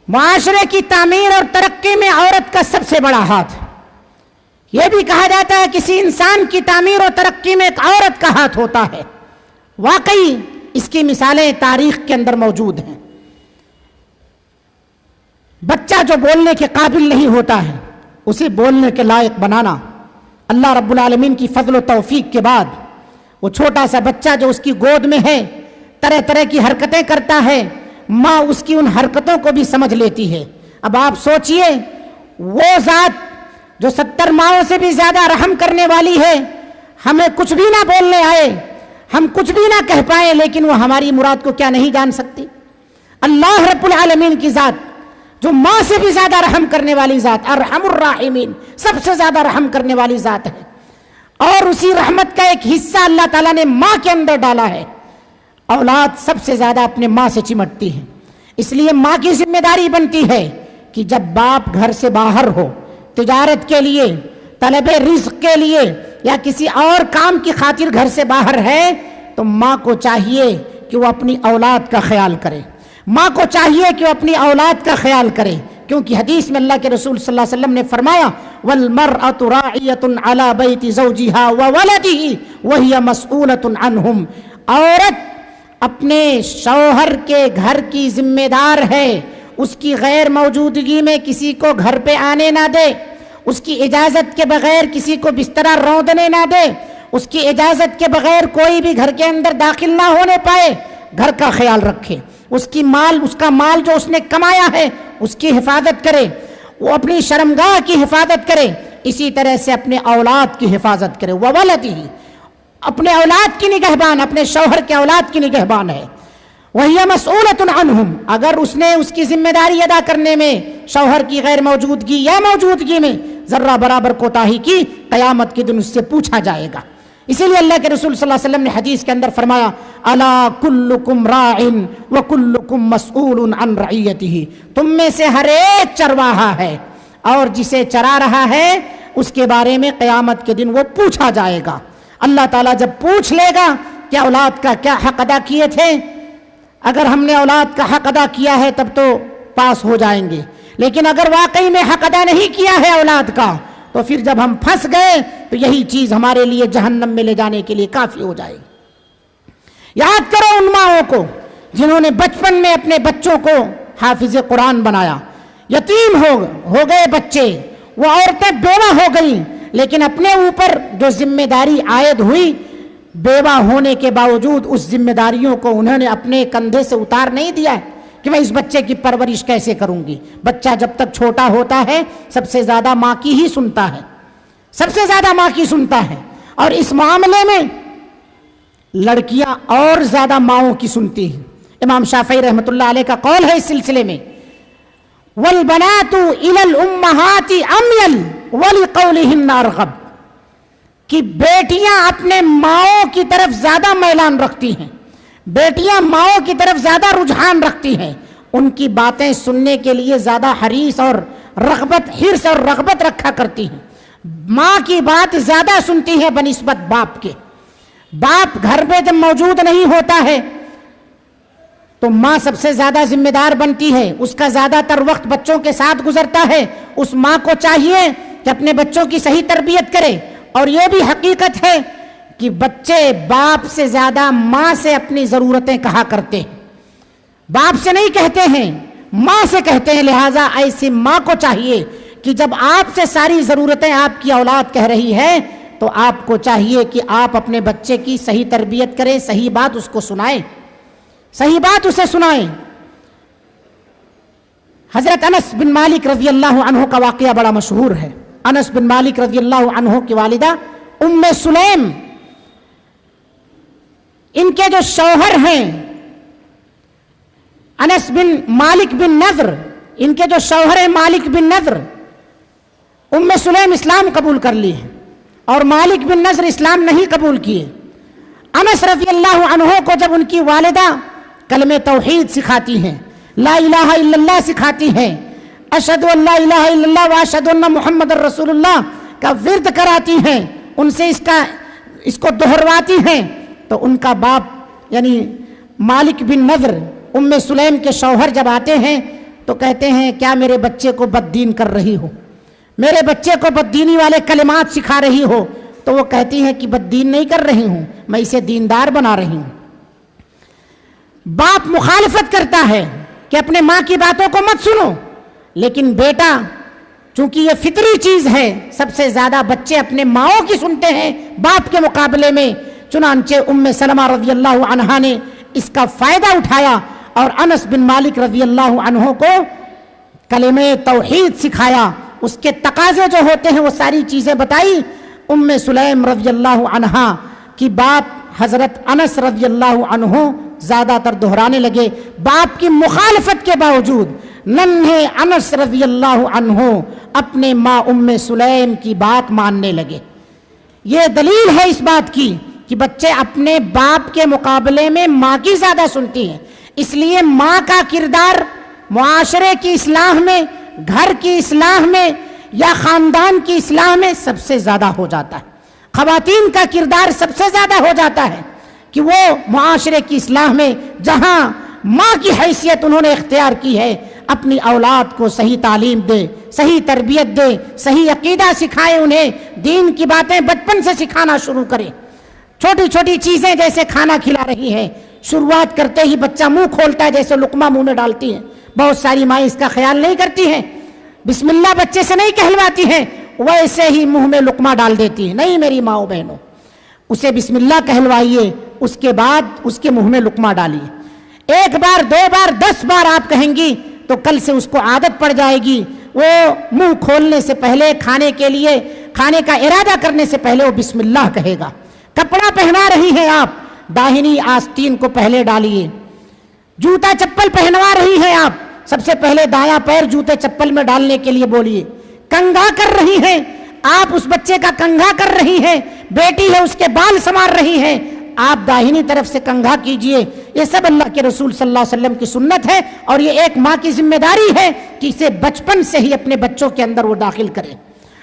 معاشرے کی تعمیر اور ترقی میں عورت کا سب سے بڑا ہاتھ، یہ بھی کہا جاتا ہے کسی انسان کی تعمیر اور ترقی میں ایک عورت کا ہاتھ ہوتا ہے۔ واقعی اس کی مثالیں تاریخ کے اندر موجود ہیں۔ بچہ جو بولنے کے قابل نہیں ہوتا ہے اسے بولنے کے لائق بنانا اللہ رب العالمین کی فضل و توفیق کے بعد، وہ چھوٹا سا بچہ جو اس کی گود میں ہے طرح طرح کی حرکتیں کرتا ہے، ماں اس کی ان حرکتوں کو بھی سمجھ لیتی ہے۔ اب آپ سوچئے وہ ذات جو 70 ماؤں سے بھی زیادہ رحم کرنے والی ہے، ہمیں کچھ بھی نہ بولنے آئے، ہم کچھ بھی نہ کہہ پائیں، لیکن وہ ہماری مراد کو کیا نہیں جان سکتی؟ اللہ رب العالمین کی ذات جو ماں سے بھی زیادہ رحم کرنے والی ذات، ارحم الراحمین، سب سے زیادہ رحم کرنے والی ذات ہے، اور اسی رحمت کا ایک حصہ اللہ تعالیٰ نے ماں کے اندر ڈالا ہے۔ اولاد سب سے زیادہ اپنے ماں سے چمٹتی ہے، اس لیے ماں کی ذمہ داری بنتی ہے کہ جب باپ گھر سے باہر ہو، تجارت کے لیے، طلب رزق کے لیے یا کسی اور کام کی خاطر گھر سے باہر ہے، تو ماں کو چاہیے کہ وہ اپنی اولاد کا خیال کرے، ماں کو چاہیے کہ وہ اپنی اولاد کا خیال کرے، کیونکہ حدیث میں اللہ کے رسول صلی اللہ علیہ وسلم نے فرمایا وَالْمَرْأَةُ رَاعِيَةٌ عَلَى بَيْتِ زَوْجِهَا وَوَلَدِهِ وَهِيَ مَسْئُولَةٌ عَنْهُمْ، عورت اپنے شوہر کے گھر کی ذمہ دار ہے، اس کی غیر موجودگی میں کسی کو گھر پہ آنے نہ دے، اس کی اجازت کے بغیر کسی کو بسترہ روندنے نہ دے، اس کی اجازت کے بغیر کوئی بھی گھر کے اندر داخل نہ ہونے پائے، گھر کا خیال رکھے، اس کا مال جو اس نے کمایا ہے اس کی حفاظت کرے، وہ اپنی شرمگاہ کی حفاظت کرے، اسی طرح سے اپنے اولاد کی حفاظت کرے۔ وَوَلَدِهِ، اپنے اولاد کی نگہبان، اپنے شوہر کے اولاد کی نگہبان ہے۔ وَهِيَ مَسْئُولَةٌ عَنْهُمْ، اگر اس نے اس کی ذمہ داری ادا کرنے میں شوہر کی غیر موجودگی یا موجودگی میں ذرہ برابر کوتاہی کی، قیامت کے دن اس سے پوچھا جائے گا۔ اسی لیے اللہ کے رسول صلی اللہ علیہ وسلم نے حدیث کے اندر فرمایا الا کلکم راع وکلکم مسئول عن رعیتہ، تم میں سے ہر ایک چرواہا ہے اور جسے چرا رہا ہے اس کے بارے میں قیامت کے دن وہ پوچھا جائے گا۔ اللہ تعالیٰ جب پوچھ لے گا کہ اولاد کا کیا حق ادا کیے تھے، اگر ہم نے اولاد کا حق ادا کیا ہے تب تو پاس ہو جائیں گے، لیکن اگر واقعی میں حق ادا نہیں کیا ہے اولاد کا تو پھر جب ہم پھنس گئے تو یہی چیز ہمارے لیے جہنم میں لے جانے کے لیے کافی ہو جائے گی۔ یاد کرو ان ماؤں کو جنہوں نے بچپن میں اپنے بچوں کو حافظ قرآن بنایا، یتیم ہو گئے بچے، وہ عورتیں بیوہ ہو گئیں، لیکن اپنے اوپر جو ذمہ داری عائد ہوئی، بیوہ ہونے کے باوجود اس ذمہ داریوں کو انہوں نے اپنے کندھے سے اتار نہیں دیا کہ میں اس بچے کی پرورش کیسے کروں گی۔ بچہ جب تک چھوٹا ہوتا ہے سب سے زیادہ ماں کی ہی سنتا ہے، سب سے زیادہ ماں کی سنتا ہے، اور اس معاملے میں لڑکیاں اور زیادہ ماؤں کی سنتی ہیں۔ امام شافعی رحمۃ اللہ علیہ کا قول ہے اس سلسلے میں والبنات الى الامہات امیل ولقولہن ارغب، کہ بیٹیاں اپنے ماؤں کی طرف زیادہ میلان رکھتی ہیں، بیٹیاں ماؤں کی طرف زیادہ رجحان رکھتی ہیں، ان کی باتیں سننے کے لیے زیادہ حرص اور رغبت رکھا کرتی ہیں، ماں کی بات زیادہ سنتی ہے بنسبت باپ کے۔ باپ گھر میں جب موجود نہیں ہوتا ہے تو ماں سب سے زیادہ ذمہ دار بنتی ہے، اس کا زیادہ تر وقت بچوں کے ساتھ گزرتا ہے، اس ماں کو چاہیے کہ اپنے بچوں کی صحیح تربیت کرے، اور یہ بھی حقیقت ہے کہ بچے باپ سے زیادہ ماں سے اپنی ضرورتیں کہا کرتے ہیں، باپ سے نہیں کہتے ہیں، ماں سے کہتے ہیں۔ لہٰذا ایسی ماں کو چاہیے کہ جب آپ سے ساری ضرورتیں آپ کی اولاد کہہ رہی ہے تو آپ کو چاہیے کہ آپ اپنے بچے کی صحیح تربیت کریں، صحیح بات اس کو سنائیں، صحیح بات اسے سنائیں۔ حضرت انس بن مالک رضی اللہ عنہ کا واقعہ بڑا مشہور ہے۔ انس بن مالک رضی اللہ عنہ کی والدہ ام سلیم، ان کے جو شوہر ہیں انس بن مالک بن نضر، ان کے جو شوہر ہیں مالک بن نضر، ام سلیم اسلام قبول کر لی ہے اور مالک بن نضر اسلام نہیں قبول کیے۔ انس رضی اللہ عنہ کو جب ان کی والدہ کلمہ توحید سکھاتی ہیں، لا الہ الا اللہ سکھاتی ہیں، اشہد ان لا الہ الا اللہ واشہد ان محمد رسول اللہ کا ورد کراتی ہیں، ان سے اس کو دہرواتی ہیں، تو ان کا باپ یعنی مالک بن نضر ام سلیم کے شوہر جب آتے ہیں تو کہتے ہیں کیا میرے بچے کو بددین کر رہی ہو، میرے بچے کو بددینی والے کلمات سکھا رہی ہو؟ تو وہ کہتی ہیں کہ بددین نہیں کر رہی ہوں، میں اسے دیندار بنا رہی ہوں۔ باپ مخالفت کرتا ہے کہ اپنے ماں کی باتوں کو مت سنو، لیکن بیٹا چونکہ یہ فطری چیز ہے، سب سے زیادہ بچے اپنے ماؤں کی سنتے ہیں باپ کے مقابلے میں۔ چنانچہ ام سلمہ رضی اللہ عنہا نے اس کا فائدہ اٹھایا اور انس بن مالک رضی اللہ عنہ کو کلمہ توحید سکھایا، اس کے تقاضے جو ہوتے ہیں وہ ساری چیزیں بتائی۔ ام سلیم رضی اللہ عنہا کی بات حضرت انس رضی اللہ عنہ زیادہ تر دہرانے لگے، باپ کی مخالفت کے باوجود ننھے انس رضی اللہ عنہ اپنے ماں ام سلیم کی بات ماننے لگے۔ یہ دلیل ہے اس بات کی کہ بچے اپنے باپ کے مقابلے میں ماں کی زیادہ سنتی ہیں، اس لیے ماں کا کردار معاشرے کی اصلاح میں، گھر کی اصلاح میں یا خاندان کی اصلاح میں سب سے زیادہ ہو جاتا ہے۔ خواتین کا کردار سب سے زیادہ ہو جاتا ہے کہ وہ معاشرے کی اصلاح میں جہاں ماں کی حیثیت انہوں نے اختیار کی ہے، اپنی اولاد کو صحیح تعلیم دے، صحیح تربیت دے، صحیح عقیدہ سکھائے، انہیں دین کی باتیں بچپن سے سکھانا شروع کرے۔ چھوٹی چھوٹی چیزیں جیسے کھانا کھلا رہی ہے، شروعات کرتے ہی بچہ منہ کھولتا ہے جیسے لقمہ منہ میں ڈالتی ہیں، بہت ساری مائیں اس کا خیال نہیں کرتی ہیں، بسم اللہ بچے سے نہیں کہلواتی ہیں، ویسے ہی منہ میں لقمہ ڈال دیتی ہیں۔ نہیں میری ماؤں بہنوں، اسے بسم اللہ کہلوائیے، اس کے بعد اس کے منہ میں لقمہ ڈالیے۔ ایک بار، دو بار، 10 بار آپ کہیں گی تو کل سے اس کو عادت پڑ جائے گی، وہ منہ کھولنے سے پہلے کھانے کا ارادہ کرنے سے پہلے وہ بسم اللہ کہے گا۔ کپڑا پہنا رہی ہیں آپ، داہنی آستین کو پہلے ڈالیے۔ جوتا چپل پہنوا رہی ہیں آپ، سب سے پہلے دایاں پیر جوتے چپل میں ڈالنے کے لیے بولیے۔ کنگھا کر رہی ہیں آپ، اس بچے کا کنگھا کر رہی ہیں، بیٹی ہے اس کے بال سنوار رہی ہیں، آپ داہنی طرف سے کنگھا کیجئے۔ یہ سب اللہ کے رسول صلی اللہ علیہ وسلم کی سنت ہے، اور یہ ایک ماں کی ذمہ داری ہے کہ اسے بچپن سے ہی اپنے بچوں کے اندر وہ داخل کرے۔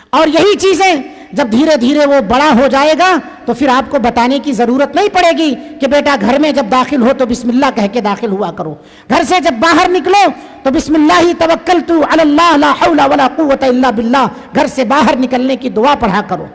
اور یہی چیزیں جب دھیرے دھیرے وہ بڑا ہو جائے گا تو پھر آپ کو بتانے کی ضرورت نہیں پڑے گی کہ بیٹا گھر میں جب داخل ہو تو بسم اللہ کہہ کے داخل ہوا کرو، گھر سے جب باہر نکلو تو بسم اللہ توکلت علی اللہ لا حول ولا قوت الا باللہ، گھر سے باہر نکلنے کی دعا پڑھا کرو۔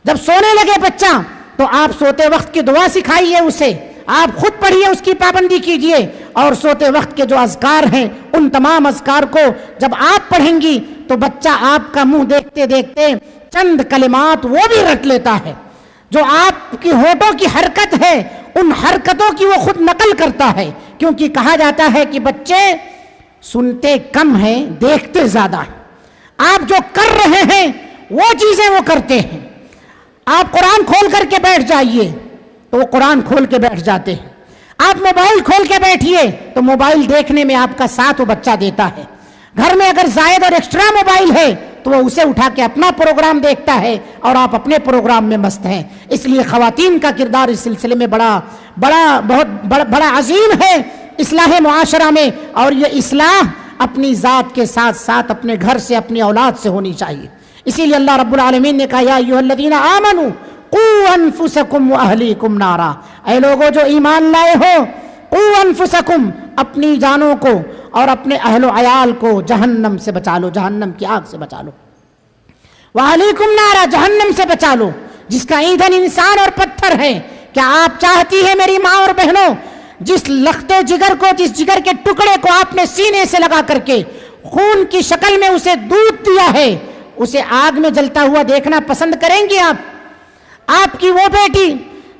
جب سونے لگے بچہ تو آپ سوتے وقت کی دعا سکھائیے اسے، آپ خود پڑھیے، اس کی پابندی کیجئے، اور سوتے وقت کے جو اذکار ہیں ان تمام اذکار کو جب آپ پڑھیں گی تو بچہ آپ کا منہ دیکھتے دیکھتے چند کلمات وہ بھی رٹ لیتا ہے، جو آپ کی ہونٹوں کی حرکت ہے ان حرکتوں کی وہ خود نقل کرتا ہے، کیونکہ کہا جاتا ہے کہ بچے سنتے کم ہیں دیکھتے زیادہ ہیں۔ آپ جو کر رہے ہیں وہ چیزیں وہ کرتے ہیں۔ آپ قرآن کھول کر کے بیٹھ جائیے تو وہ قرآن کھول کے بیٹھ جاتے ہیں، آپ موبائل کھول کے بیٹھیے تو موبائل دیکھنے میں آپ کا ساتھ وہ بچہ دیتا ہے۔ گھر میں اگر زائد اور ایکسٹرا موبائل ہے تو وہ اسے اٹھا کے اپنا پروگرام دیکھتا ہے اور آپ اپنے پروگرام میں مست ہیں۔ اس لیے خواتین کا کردار اس سلسلے میں بڑا عظیم ہے اصلاح معاشرہ میں، اور یہ اصلاح اپنی ذات کے ساتھ ساتھ اپنے گھر سے، اپنی اولاد سے ہونی چاہیے۔ اسی لیے اللہ رب العالمین نے کہا یا ایھا الذین آمنوا قوا انفسکم واہلیکم نارا، اے لوگو جو ایمان لائے ہو، قوا انفسکم، اپنی جانوں کو اور اپنے اہل و عیال کو جہنم سے بچا لو، جہنم کی آگ سے بچا لو، وعلیکم نارا، جہنم سے بچا لو جس کا ایندھن انسان اور پتھر ہے۔ کیا آپ چاہتی ہے میری ماں اور بہنوں، جس لخت جگر کو، جس جگر کے ٹکڑے کو آپ نے سینے سے لگا کر کے خون کی شکل میں اسے دودھ دیا ہے، اسے آگ میں جلتا ہوا دیکھنا پسند کریں گے آپ؟ آپ کی وہ بیٹی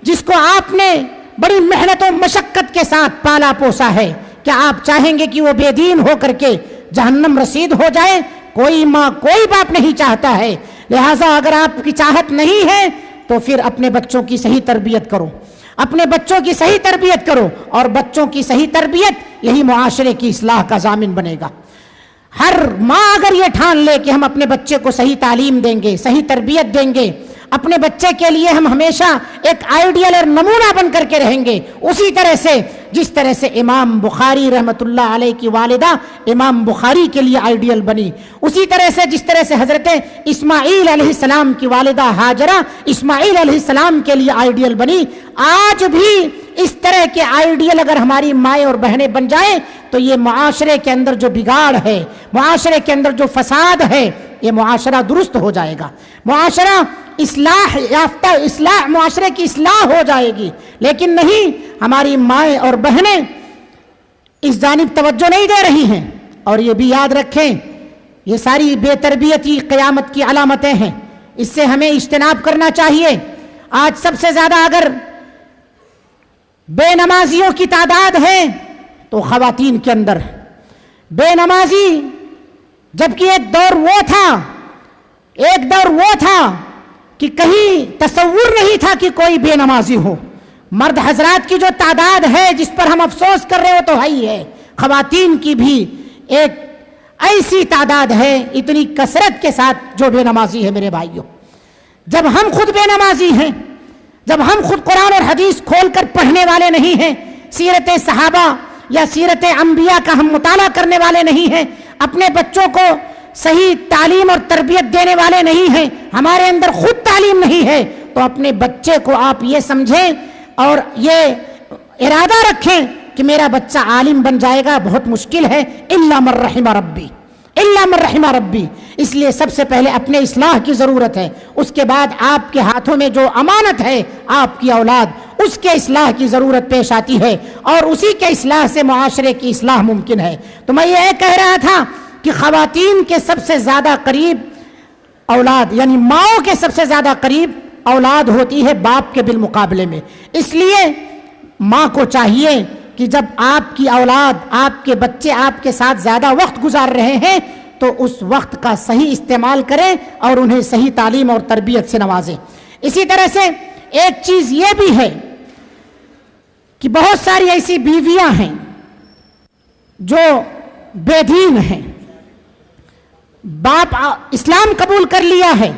جس کو آپ نے بڑی محنت و مشقت کے ساتھ پالا پوسا ہے، کیا آپ چاہیں گے کہ وہ بے دین ہو کر کے جہنم رسید ہو جائے؟ کوئی ماں کوئی باپ نہیں چاہتا ہے۔ لہٰذا اگر آپ کی چاہت نہیں ہے تو پھر اپنے بچوں کی صحیح تربیت کرو، اپنے بچوں کی صحیح تربیت کرو، اور بچوں کی صحیح تربیت یہی معاشرے کی اصلاح کا ضامن بنے گا۔ ہر ماں اگر یہ ٹھان لے کہ ہم اپنے بچے کو صحیح تعلیم دیں گے، صحیح تربیت دیں گے، اپنے بچے کے لیے ہم ہمیشہ ایک آئیڈیل اور نمونہ بن کر کے رہیں گے، اسی طرح سے جس طرح سے امام بخاری رحمۃ اللہ علیہ کی والدہ امام بخاری کے لیے آئیڈیل بنی، اسی طرح سے جس طرح سے حضرت اسماعیل علیہ السلام کی والدہ ہاجرہ اسماعیل علیہ السلام کے لیے آئیڈیل بنی، آج بھی اس طرح کے آئیڈیل اگر ہماری مائیں اور بہنیں بن جائیں تو یہ معاشرے کے اندر جو بگاڑ ہے، معاشرے کے اندر جو فساد ہے، یہ معاشرہ درست ہو جائے گا، معاشرہ اصلاح یافتہ، اصلاح معاشرے کی اصلاح ہو جائے گی۔ لیکن نہیں، ہماری مائیں اور بہنیں اس جانب توجہ نہیں دے رہی ہیں۔ اور یہ بھی یاد رکھیں، یہ ساری بے تربیتی قیامت کی علامتیں ہیں، اس سے ہمیں اجتناب کرنا چاہیے۔ آج سب سے زیادہ اگر بے نمازیوں کی تعداد ہے تو خواتین کے اندر بے نمازی، جبکہ ایک دور وہ تھا کہ کہیں تصور نہیں تھا کہ کوئی بے نمازی ہو۔ مرد حضرات کی جو تعداد ہے جس پر ہم افسوس کر رہے ہو تو ہی ہے، خواتین کی بھی ایک ایسی تعداد ہے اتنی کثرت کے ساتھ جو بے نمازی ہے۔ میرے بھائیوں، جب ہم خود بے نمازی ہیں، جب ہم خود قرآن اور حدیث کھول کر پڑھنے والے نہیں ہیں، سیرت صحابہ یا سیرت انبیاء کا ہم مطالعہ کرنے والے نہیں ہیں، اپنے بچوں کو صحیح تعلیم اور تربیت دینے والے نہیں ہیں، ہمارے اندر خود تعلیم نہیں ہے، تو اپنے بچے کو آپ یہ سمجھیں اور یہ ارادہ رکھیں کہ میرا بچہ عالم بن جائے گا بہت مشکل ہے، الا من رحم ربی، الا من رحم ربی۔ اس لیے سب سے پہلے اپنے اصلاح کی ضرورت ہے، اس کے بعد آپ کے ہاتھوں میں جو امانت ہے آپ کی اولاد، اس کے اصلاح کی ضرورت پیش آتی ہے، اور اسی کے اصلاح سے معاشرے کی اصلاح ممکن ہے۔ تو میں یہ کہہ رہا تھا کہ خواتین کے سب سے زیادہ قریب اولاد، یعنی ماؤں کے سب سے زیادہ قریب اولاد ہوتی ہے باپ کے بالمقابلے میں۔ اس لیے ماں کو چاہیے کہ جب آپ کی اولاد، آپ کے بچے آپ کے ساتھ زیادہ وقت گزار رہے ہیں تو اس وقت کا صحیح استعمال کریں اور انہیں صحیح تعلیم اور تربیت سے نوازیں۔ اسی طرح سے ایک چیز یہ بھی ہے کہ بہت ساری ایسی بیویاں ہیں جو بے دین ہیں، باپ اسلام قبول کر لیا ہے،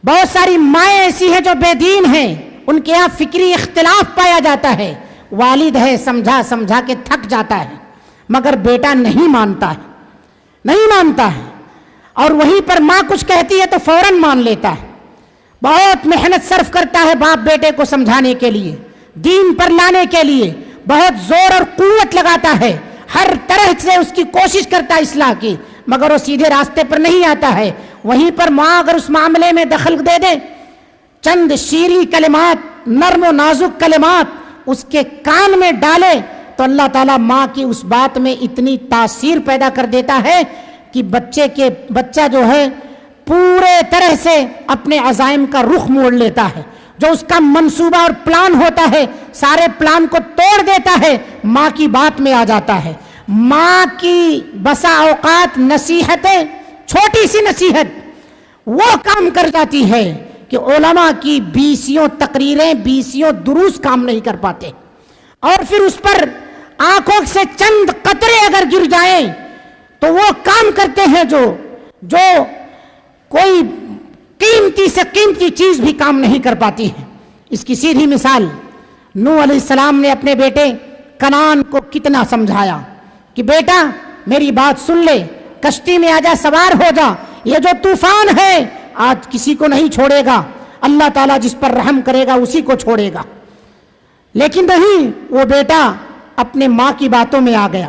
بہت ساری مائیں ایسی ہیں جو بے دین ہیں، ان کے یہاں فکری اختلاف پایا جاتا ہے، والد ہے سمجھا سمجھا کے تھک جاتا ہے، مگر بیٹا نہیں مانتا ہے، اور وہیں پر ماں کچھ کہتی ہے تو فوراً مان لیتا ہے۔ بہت محنت صرف کرتا ہے باپ بیٹے کو سمجھانے کے لیے، دین پر لانے کے لیے بہت زور اور قوت لگاتا ہے، ہر طرح سے اس کی کوشش کرتا ہے اصلاح کی، مگر وہ سیدھے راستے پر نہیں آتا ہے۔ وہیں پر ماں اگر اس معاملے میں دخل دے دے، چند شیریں کلمات، نرم و نازک کلمات اس کے کان میں ڈالے، تو اللہ تعالیٰ ماں کی اس بات میں اتنی تاثیر پیدا کر دیتا ہے کہ بچہ جو ہے پورے طرح سے اپنے عزائم کا رخ موڑ لیتا ہے، جو اس کا منصوبہ اور پلان ہوتا ہے سارے پلان کو توڑ دیتا ہے، ماں کی بات میں آ جاتا ہے۔ ماں کی بسا اوقات نصیحتیں، چھوٹی سی نصیحت وہ کام کر جاتی ہے کہ علماء کی 20 تقریریں، 20 دروس کام نہیں کر پاتے، اور پھر اس پر آنکھوں سے چند قطرے اگر گر جائیں تو وہ کام کرتے ہیں جو کوئی قیمتی سے قیمتی چیز بھی کام نہیں کر پاتی ہے۔ اس کی سیدھی مثال نوح علیہ السلام نے اپنے بیٹے کنعان کو کتنا سمجھایا کہ بیٹا میری بات سن لے، کشتی میں آجا، سوار ہو جا، یہ جو طوفان ہے آج کسی کو نہیں چھوڑے گا، اللہ تعالیٰ جس پر رحم کرے گا اسی کو چھوڑے گا۔ لیکن نہیں، وہ بیٹا اپنے ماں کی باتوں میں آ گیا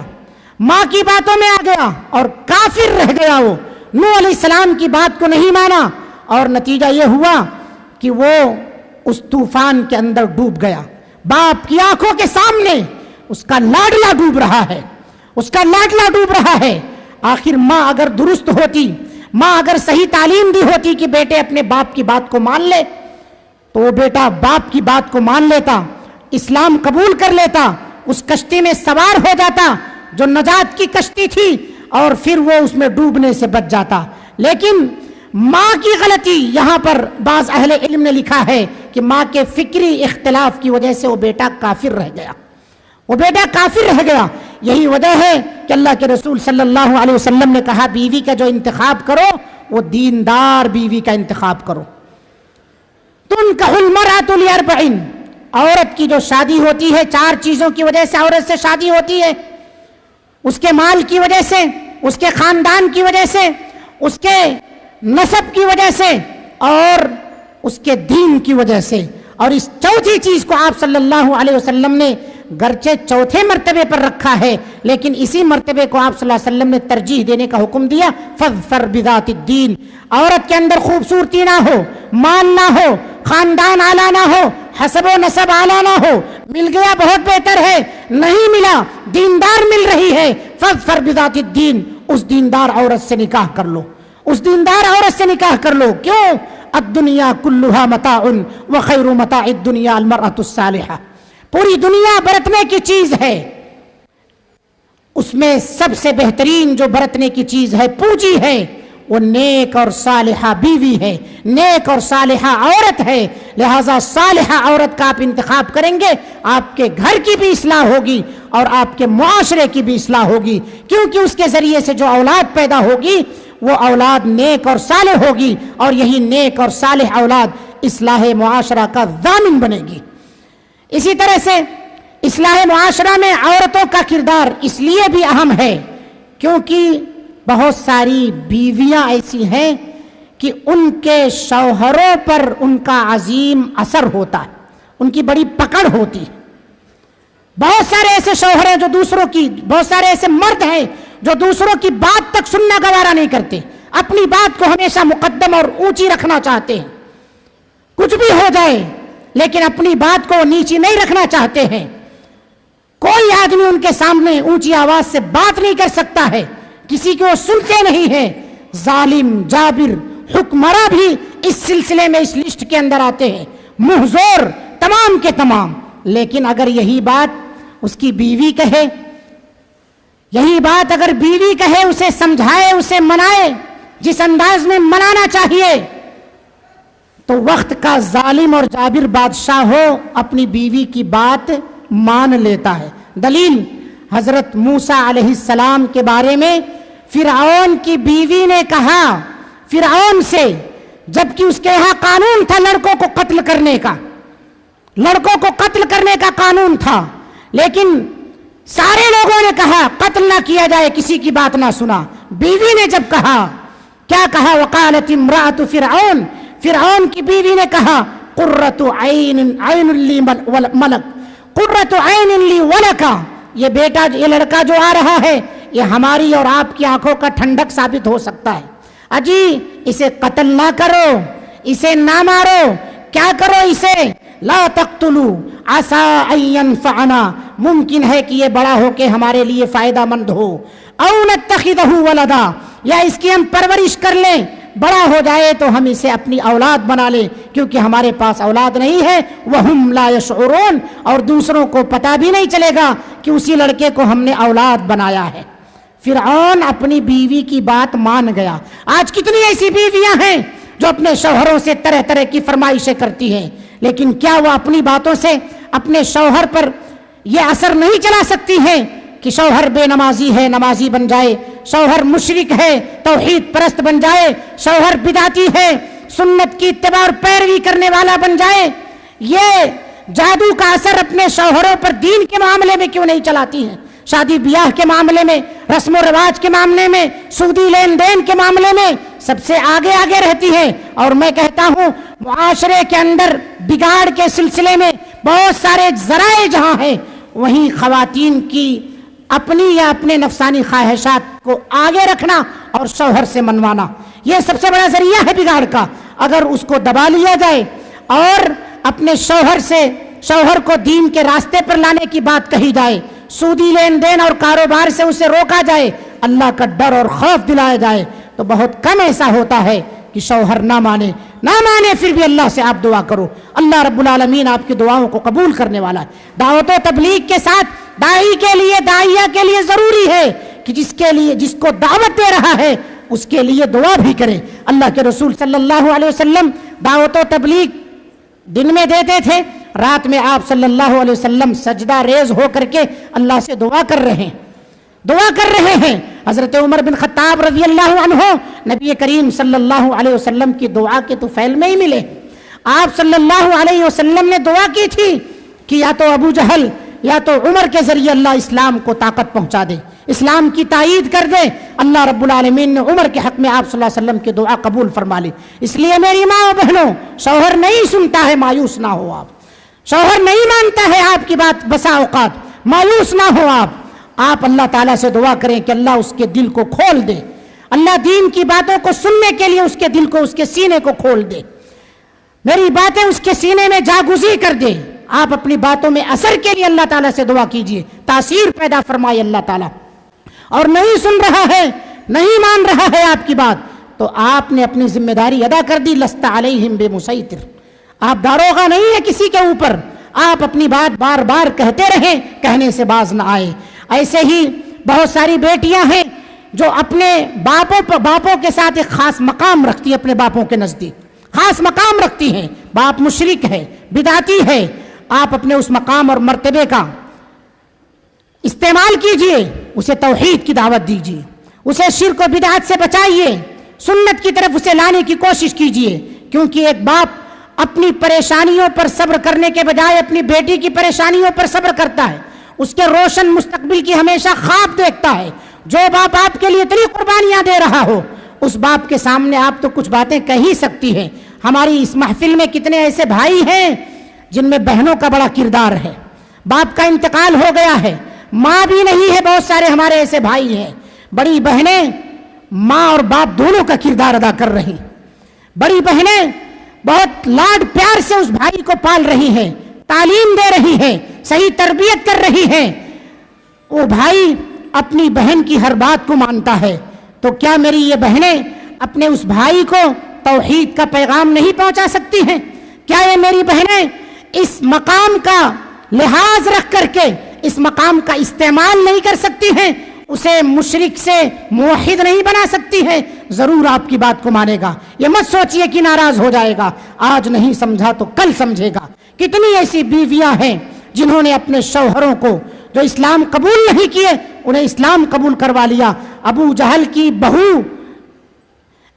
اور کافر رہ گیا۔ وہ نوح علیہ السلام کی بات کو نہیں مانا اور نتیجہ یہ ہوا کہ وہ اس طوفان کے اندر ڈوب گیا. باپ کی آنکھوں کے سامنے اس کا لاڈلا ڈوب رہا ہے، اس کا لاڈلا ڈوب رہا ہے. آخر ماں اگر درست ہوتی، ماں اگر صحیح تعلیم دی ہوتی کہ بیٹے اپنے باپ کی بات کو مان لے، تو وہ بیٹا باپ کی بات کو مان لیتا، اسلام قبول کر لیتا، اس کشتی میں سوار ہو جاتا جو نجات کی کشتی تھی، اور پھر وہ اس میں ڈوبنے سے بچ جاتا. لیکن ماں کی غلطی، یہاں پر بعض اہل علم نے لکھا ہے کہ ماں کے فکری اختلاف کی وجہ سے وہ بیٹا کافر رہ گیا، وہ بیٹا کافر رہ گیا. یہی وجہ ہے کہ اللہ کے رسول صلی اللہ علیہ وسلم نے کہا بیوی کا جو انتخاب کرو وہ دیندار بیوی کا انتخاب کرو. تنکح المرأة لأربع، عورت کی جو شادی ہوتی ہے 4 چیزوں کی وجہ سے عورت سے شادی ہوتی ہے. اس کے مال کی وجہ سے، اس کے خاندان کی وجہ سے، اس کے نسب کی وجہ سے، اور اس کے دین کی وجہ سے. اور اس چوتھی چیز کو آپ صلی اللہ علیہ وسلم نے گرچہ چوتھے مرتبے پر رکھا ہے، لیکن اسی مرتبے کو آپ صلی اللہ علیہ وسلم نے ترجیح دینے کا حکم دیا، فاظفر بذات الدین. عورت کے اندر خوبصورتی نہ ہو، مال نہ ہو، خاندان اعلیٰ نہ ہو، حسب و نسب اعلیٰ نہ ہو، مل گیا بہت بہتر ہے، نہیں ملا دیندار مل رہی ہے، فاظفر بذات الدین، اس دیندار عورت سے نکاح کر لو، اس دیندار عورت سے نکاح کر لو. کیوں؟ الدنیا کلها متاع وخیر متاع الدنیا المرأة الصالحہ. پوری دنیا برتنے کی چیز ہے، اس میں سب سے بہترین جو برتنے کی چیز ہے، پونجی ہے، وہ نیک اور صالحہ بیوی ہے، نیک اور صالحہ عورت ہے. لہذا صالحہ عورت کا آپ انتخاب کریں گے، آپ کے گھر کی بھی اصلاح ہوگی اور آپ کے معاشرے کی بھی اصلاح ہوگی، کیونکہ اس کے ذریعے سے جو اولاد پیدا ہوگی وہ اولاد نیک اور صالح ہوگی، اور یہی نیک اور صالح اولاد اصلاح معاشرہ کا ضامن بنے گی. اسی طرح سے اصلاح معاشرہ میں عورتوں کا کردار اس لیے بھی اہم ہے کیونکہ بہت ساری بیویاں ایسی ہیں کہ ان کے شوہروں پر ان کا عظیم اثر ہوتا ہے، ان کی بڑی پکڑ ہوتی ہے. بہت سارے ایسے شوہر ہیں جو دوسروں کی، بہت سارے ایسے مرد ہیں جو دوسروں کی بات تک سننا گوارا نہیں کرتے، اپنی بات کو ہمیشہ مقدم اور اونچی رکھنا چاہتے ہیں. کچھ بھی ہو جائے لیکن اپنی بات کو نیچی نہیں رکھنا چاہتے ہیں. کوئی آدمی ان کے سامنے اونچی آواز سے بات نہیں کر سکتا ہے، کسی کو سنتے نہیں ہیں. ظالم، جابر، حکمراں بھی اس سلسلے میں اس لسٹ کے اندر آتے ہیں، محظور تمام کے تمام. لیکن اگر یہی بات اس کی بیوی کہے، یہی بات اگر بیوی کہے، اسے سمجھائے، اسے منائے جس انداز میں منانا چاہیے، تو وقت کا ظالم اور جابر بادشاہ ہو اپنی بیوی کی بات مان لیتا ہے. دلیل حضرت موسیٰ علیہ السلام کے بارے میں فرعون کی بیوی نے کہا فرعون سے، جبکہ اس کے یہاں قانون تھا لڑکوں کو قتل کرنے کا، لڑکوں کو قتل کرنے کا قانون تھا، لیکن سارے لوگوں نے کہا قتل نہ کیا جائے، کسی کی بات نہ سنا. بیوی نے جب کہا، کیا کہا؟ وقالت امرأة فرعون، فرعون کی بیوی نے کہا قرۃ عین لی ملک، قرۃ عین لی ولک، یہ بیٹا، یہ لڑکا جو آ رہا ہے یہ ہماری اور آپ کی آنکھوں کا ٹھنڈک ثابت ہو سکتا ہے. اجی اسے قتل نہ کرو، اسے نہ مارو، کیا کرو اسے؟ لا تقتلوا عسى ان ينفعنا، ممکن ہے کہ یہ بڑا ہو کے ہمارے لیے فائدہ مند ہو. او نتخذه ولدا، یا اس کی ہم پرورش کر لیں، بڑا ہو جائے تو ہم اسے اپنی اولاد بنا لیں، کیونکہ ہمارے پاس اولاد نہیں ہے. وهم لا يشعرون، اور دوسروں کو پتہ بھی نہیں چلے گا کہ اسی لڑکے کو ہم نے اولاد بنایا ہے. فرعون اپنی بیوی کی بات مان گیا. آج کتنی ایسی بیویاں ہیں جو اپنے شوہروں سے طرح طرح کی فرمائشیں کرتی ہیں، لیکن کیا وہ اپنی باتوں سے اپنے شوہر پر یہ اثر نہیں چلا سکتی ہیں کہ شوہر بے نمازی ہے نمازی بن جائے، شوہر مشرک ہے توحید پرست بن جائے، شوہر بدعتی ہے سنت کی اتباع اور پیروی کرنے والا بن جائے؟ یہ جادو کا اثر اپنے شوہروں پر دین کے معاملے میں کیوں نہیں چلاتی ہیں؟ شادی بیاہ کے معاملے میں، رسم و رواج کے معاملے میں، سودی لین دین کے معاملے میں سب سے آگے آگے رہتی ہے. اور میں کہتا ہوں معاشرے کے اندر بگاڑ کے سلسلے میں بہت سارے ذرائع جہاں ہیں، وہیں خواتین کی اپنی یا اپنے نفسانی خواہشات کو آگے رکھنا اور شوہر سے منوانا، یہ سب سے بڑا ذریعہ ہے بگاڑ کا. اگر اس کو دبا لیا جائے اور اپنے شوہر کو دین کے راستے پر لانے کی بات کہی جائے، سودی لین دین اور کاروبار سے اسے روکا جائے، اللہ کا ڈر اور خوف دلایا جائے، تو بہت کم ایسا ہوتا ہے کہ شوہر نہ مانے پھر بھی اللہ سے آپ دعا کرو، اللہ رب العالمین آپ کی دعاؤں کو قبول کرنے والا ہے۔ دعوت و تبلیغ کے ساتھ داعیہ کے لیے ضروری ہے کہ جس کو دعوت دے رہا ہے اس کے لیے دعا بھی کرے۔ اللہ کے رسول صلی اللہ علیہ وسلم دعوت و تبلیغ دن میں دیتے تھے، رات میں آپ صلی اللہ علیہ وسلم سجدہ ریز ہو کر کے اللہ سے دعا کر رہے ہیں۔ حضرت عمر بن خطاب رضی اللہ عنہ نبی کریم صلی اللہ علیہ وسلم کی دعا کے طفیل میں ہی ملے۔ آپ صلی اللہ علیہ وسلم نے دعا کی تھی کہ یا تو ابو جہل یا تو عمر کے ذریعے اللہ اسلام کو طاقت پہنچا دے، اسلام کی تائید کر دے۔ اللہ رب العالمین نے عمر کے حق میں آپ صلی اللہ علیہ وسلم کی دعا قبول فرما لی۔ اس لیے میری ماں و بہنوں، شوہر نہیں سنتا ہے مایوس نہ ہو آپ، شوہر نہیں مانتا ہے آپ کی بات بسا اوقات، مایوس نہ ہو آپ اللہ تعالیٰ سے دعا کریں کہ اللہ اس کے دل کو کھول دے، اللہ دین کی باتوں کو سننے کے لیے اس کے دل کو، اس کے سینے کو کھول دے، میری باتیں اس کے سینے میں جاگزی کر دے۔ آپ اپنی باتوں میں اثر کے لیے اللہ تعالیٰ سے دعا کیجئے، تاثیر پیدا فرمائے اللہ تعالیٰ۔ اور نہیں سن رہا ہے، نہیں مان رہا ہے آپ کی بات، تو آپ نے اپنی ذمہ داری ادا کر دی، لست علیہم بمسیطر، آپ داروغہ نہیں ہے کسی کے اوپر، آپ اپنی بات بار بار کہتے رہیں، کہنے سے باز نہ آئے۔ ایسے ہی بہت ساری بیٹیاں ہیں جو اپنے باپوں کے ساتھ ایک خاص مقام رکھتی ہیں، اپنے باپوں کے نزدیک خاص مقام رکھتی ہیں، باپ مشرک ہے، بدعتی ہے، آپ اپنے اس مقام اور مرتبے کا استعمال کیجئے، اسے توحید کی دعوت دیجئے، اسے شرک و بدعت سے بچائیے، سنت کی طرف اسے لانے کی کوشش کیجئے، کیونکہ ایک باپ اپنی پریشانیوں پر صبر کرنے کے بجائے اپنی بیٹی کی پریشانیوں پر صبر کرتا ہے، اس کے روشن مستقبل کی ہمیشہ خواب دیکھتا ہے۔ جو باپ آپ کے لیے اتنی قربانیاں دے رہا ہو، اس باپ کے سامنے آپ تو کچھ باتیں کہہ ہی سکتی ہیں۔ ہماری اس محفل میں کتنے ایسے بھائی ہیں جن میں بہنوں کا بڑا کردار ہے، باپ کا انتقال ہو گیا ہے، ماں بھی نہیں ہے، بہت سارے ہمارے ایسے بھائی ہیں، بڑی بہنیں ماں اور باپ دونوں کا کردار ادا کر رہی، بڑی بہنیں بہت لاڈ پیار سے اس بھائی کو پال رہی ہیں، تعلیم دے رہی ہیں، صحیح تربیت کر رہی ہیں۔ وہ بھائی اپنی بہن کی ہر بات کو مانتا ہے، تو کیا میری یہ بہنیں اپنے اس بھائی کو توحید کا پیغام نہیں پہنچا سکتی ہیں؟ کیا یہ میری بہنیں اس مقام کا لحاظ رکھ کر کے اس مقام کا استعمال نہیں کر سکتی ہیں؟ اسے مشرک سے موحد نہیں بنا سکتی ہے؟ ضرور آپ کی بات کو مانے گا، یہ مت سوچئے کہ ناراض ہو جائے گا، آج نہیں سمجھا تو کل سمجھے گا۔ کتنی ایسی بیویاں ہیں جنہوں نے اپنے شوہروں کو جو اسلام قبول نہیں کیے انہیں اسلام قبول کروا لیا۔ ابو جہل کی بہو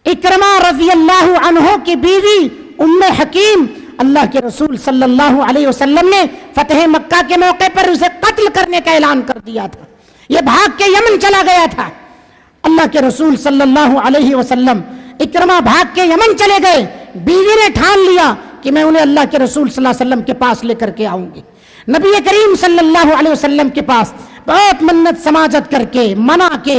اکرمہ رضی اللہ عنہ کی بیوی ام حکیم، اللہ کے رسول صلی اللہ علیہ وسلم نے فتح مکہ کے موقع پر اسے قتل کرنے کا اعلان کر دیا تھا، یہ بھاگ کے یمن چلا گیا تھا۔ اللہ کے رسول صلی اللہ علیہ وسلم، اکرمہ بھاگ کے یمن چلے گئے، بیوی نے ٹھان لیا کہ میں انہیں اللہ کے رسول صلی اللہ علیہ وسلم کے پاس لے کر کے آؤں گی۔ نبی کریم صلی اللہ علیہ وسلم کے پاس بہت منت سماجت کر کے، منا کے،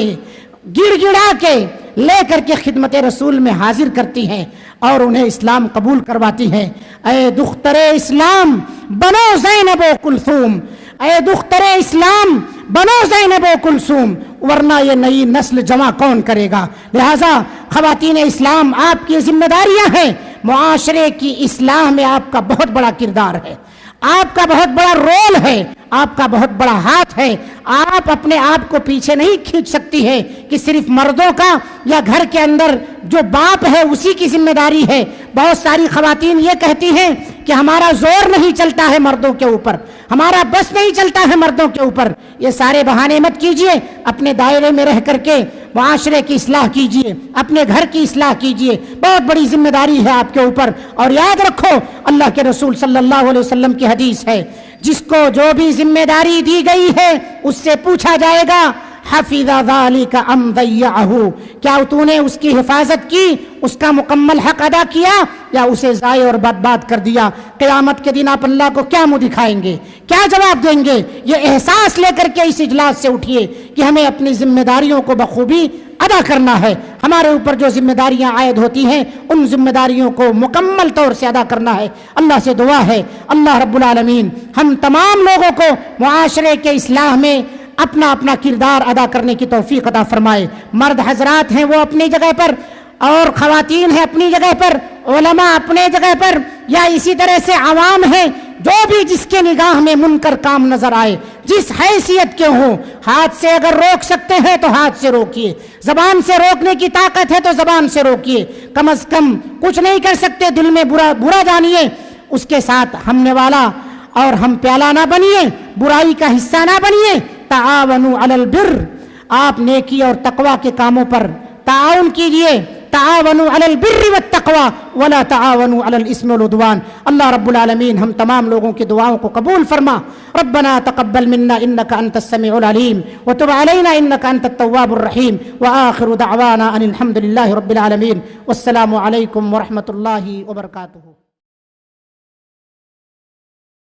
گڑ گڑا کے لے کر کے خدمت رسول میں حاضر کرتی ہیں اور انہیں اسلام قبول کرواتی ہیں۔ اے دختر اسلام بنو زینب و کلثوم، اے دختر اسلام بنو زینب و کلثوم، ورنہ یہ نئی نسل جمع کون کرے گا؟ لہذا خواتین اسلام، آپ کی ذمہ داریاں ہیں، معاشرے کی اصلاح میں آپ کا بہت بڑا کردار ہے، آپ کا بہت بڑا رول ہے، آپ کا بہت بڑا ہاتھ ہے۔ آپ اپنے آپ کو پیچھے نہیں کھینچ سکتی ہے کہ صرف مردوں کا یا گھر کے اندر جو باپ ہے اسی کی ذمہ داری ہے۔ بہت ساری خواتین یہ کہتی ہیں کہ ہمارا زور نہیں چلتا ہے مردوں کے اوپر، ہمارا بس نہیں چلتا ہے مردوں کے اوپر۔ یہ سارے بہانے مت کیجئے، اپنے دائرے میں رہ کر کے معاشرے کی اصلاح کیجئے، اپنے گھر کی اصلاح کیجئے، بہت بڑی ذمہ داری ہے آپ کے اوپر۔ اور یاد رکھو، اللہ کے رسول صلی اللہ علیہ وسلم کی حدیث ہے، جس کو جو بھی ذمہ داری دی گئی ہے اس سے پوچھا جائے گا حفظ ذلك ام ضيعه، کیا تو نے اس کی حفاظت کی، اس کا مکمل حق ادا کیا، یا اسے ضائع اور برباد کر دیا؟ قیامت کے دن آپ اللہ کو کیا منہ دکھائیں گے، کیا جواب دیں گے؟ یہ احساس لے کر کے اس اجلاس سے اٹھیے کہ ہمیں اپنی ذمہ داریوں کو بخوبی ادا کرنا ہے. ہمارے اوپر جو ذمہ داریاں عائد ہوتی ہیں ان ذمہ داریوں کو مکمل طور سے ادا کرنا ہے. اللہ سے دعا ہے اللہ رب العالمین ہم تمام لوگوں کو معاشرے کے اصلاح میں اپنا اپنا کردار ادا کرنے کی توفیق عطا فرمائے. مرد حضرات ہیں وہ اپنی جگہ پر اور خواتین ہیں اپنی جگہ پر، علماء اپنے جگہ پر، یا اسی طرح سے عوام ہیں، جو بھی جس کے نگاہ میں منکر کام نظر آئے جس حیثیت کے ہوں، ہاتھ سے اگر روک سکتے ہیں تو ہاتھ سے روکیے، زبان سے روکنے کی طاقت ہے تو زبان سے روکیے. کم از کم کچھ نہیں کر سکتے دل میں برا جانیے، اس کے ساتھ ہمنے والا اور ہم پیالہ نہ بنیے، برائی کا حصہ نہ بنیے. تعاونوا علی البر، آپ نیکی اور تقوی کے کاموں پر تعاون کیجئے. تعاونوا علی البر والتقوی ولا تعاونوا علی الاثم والعدوان. اللہ رب العالمین ہم تمام لوگوں کی دعاؤں کو قبول فرما. ربنا تقبل منا انك انت السميع العليم وتب علينا انك انت التواب الرحيم. واخر دعوانا ان الحمد لله رب العالمين والسلام عليكم ورحمة الله وبركاته.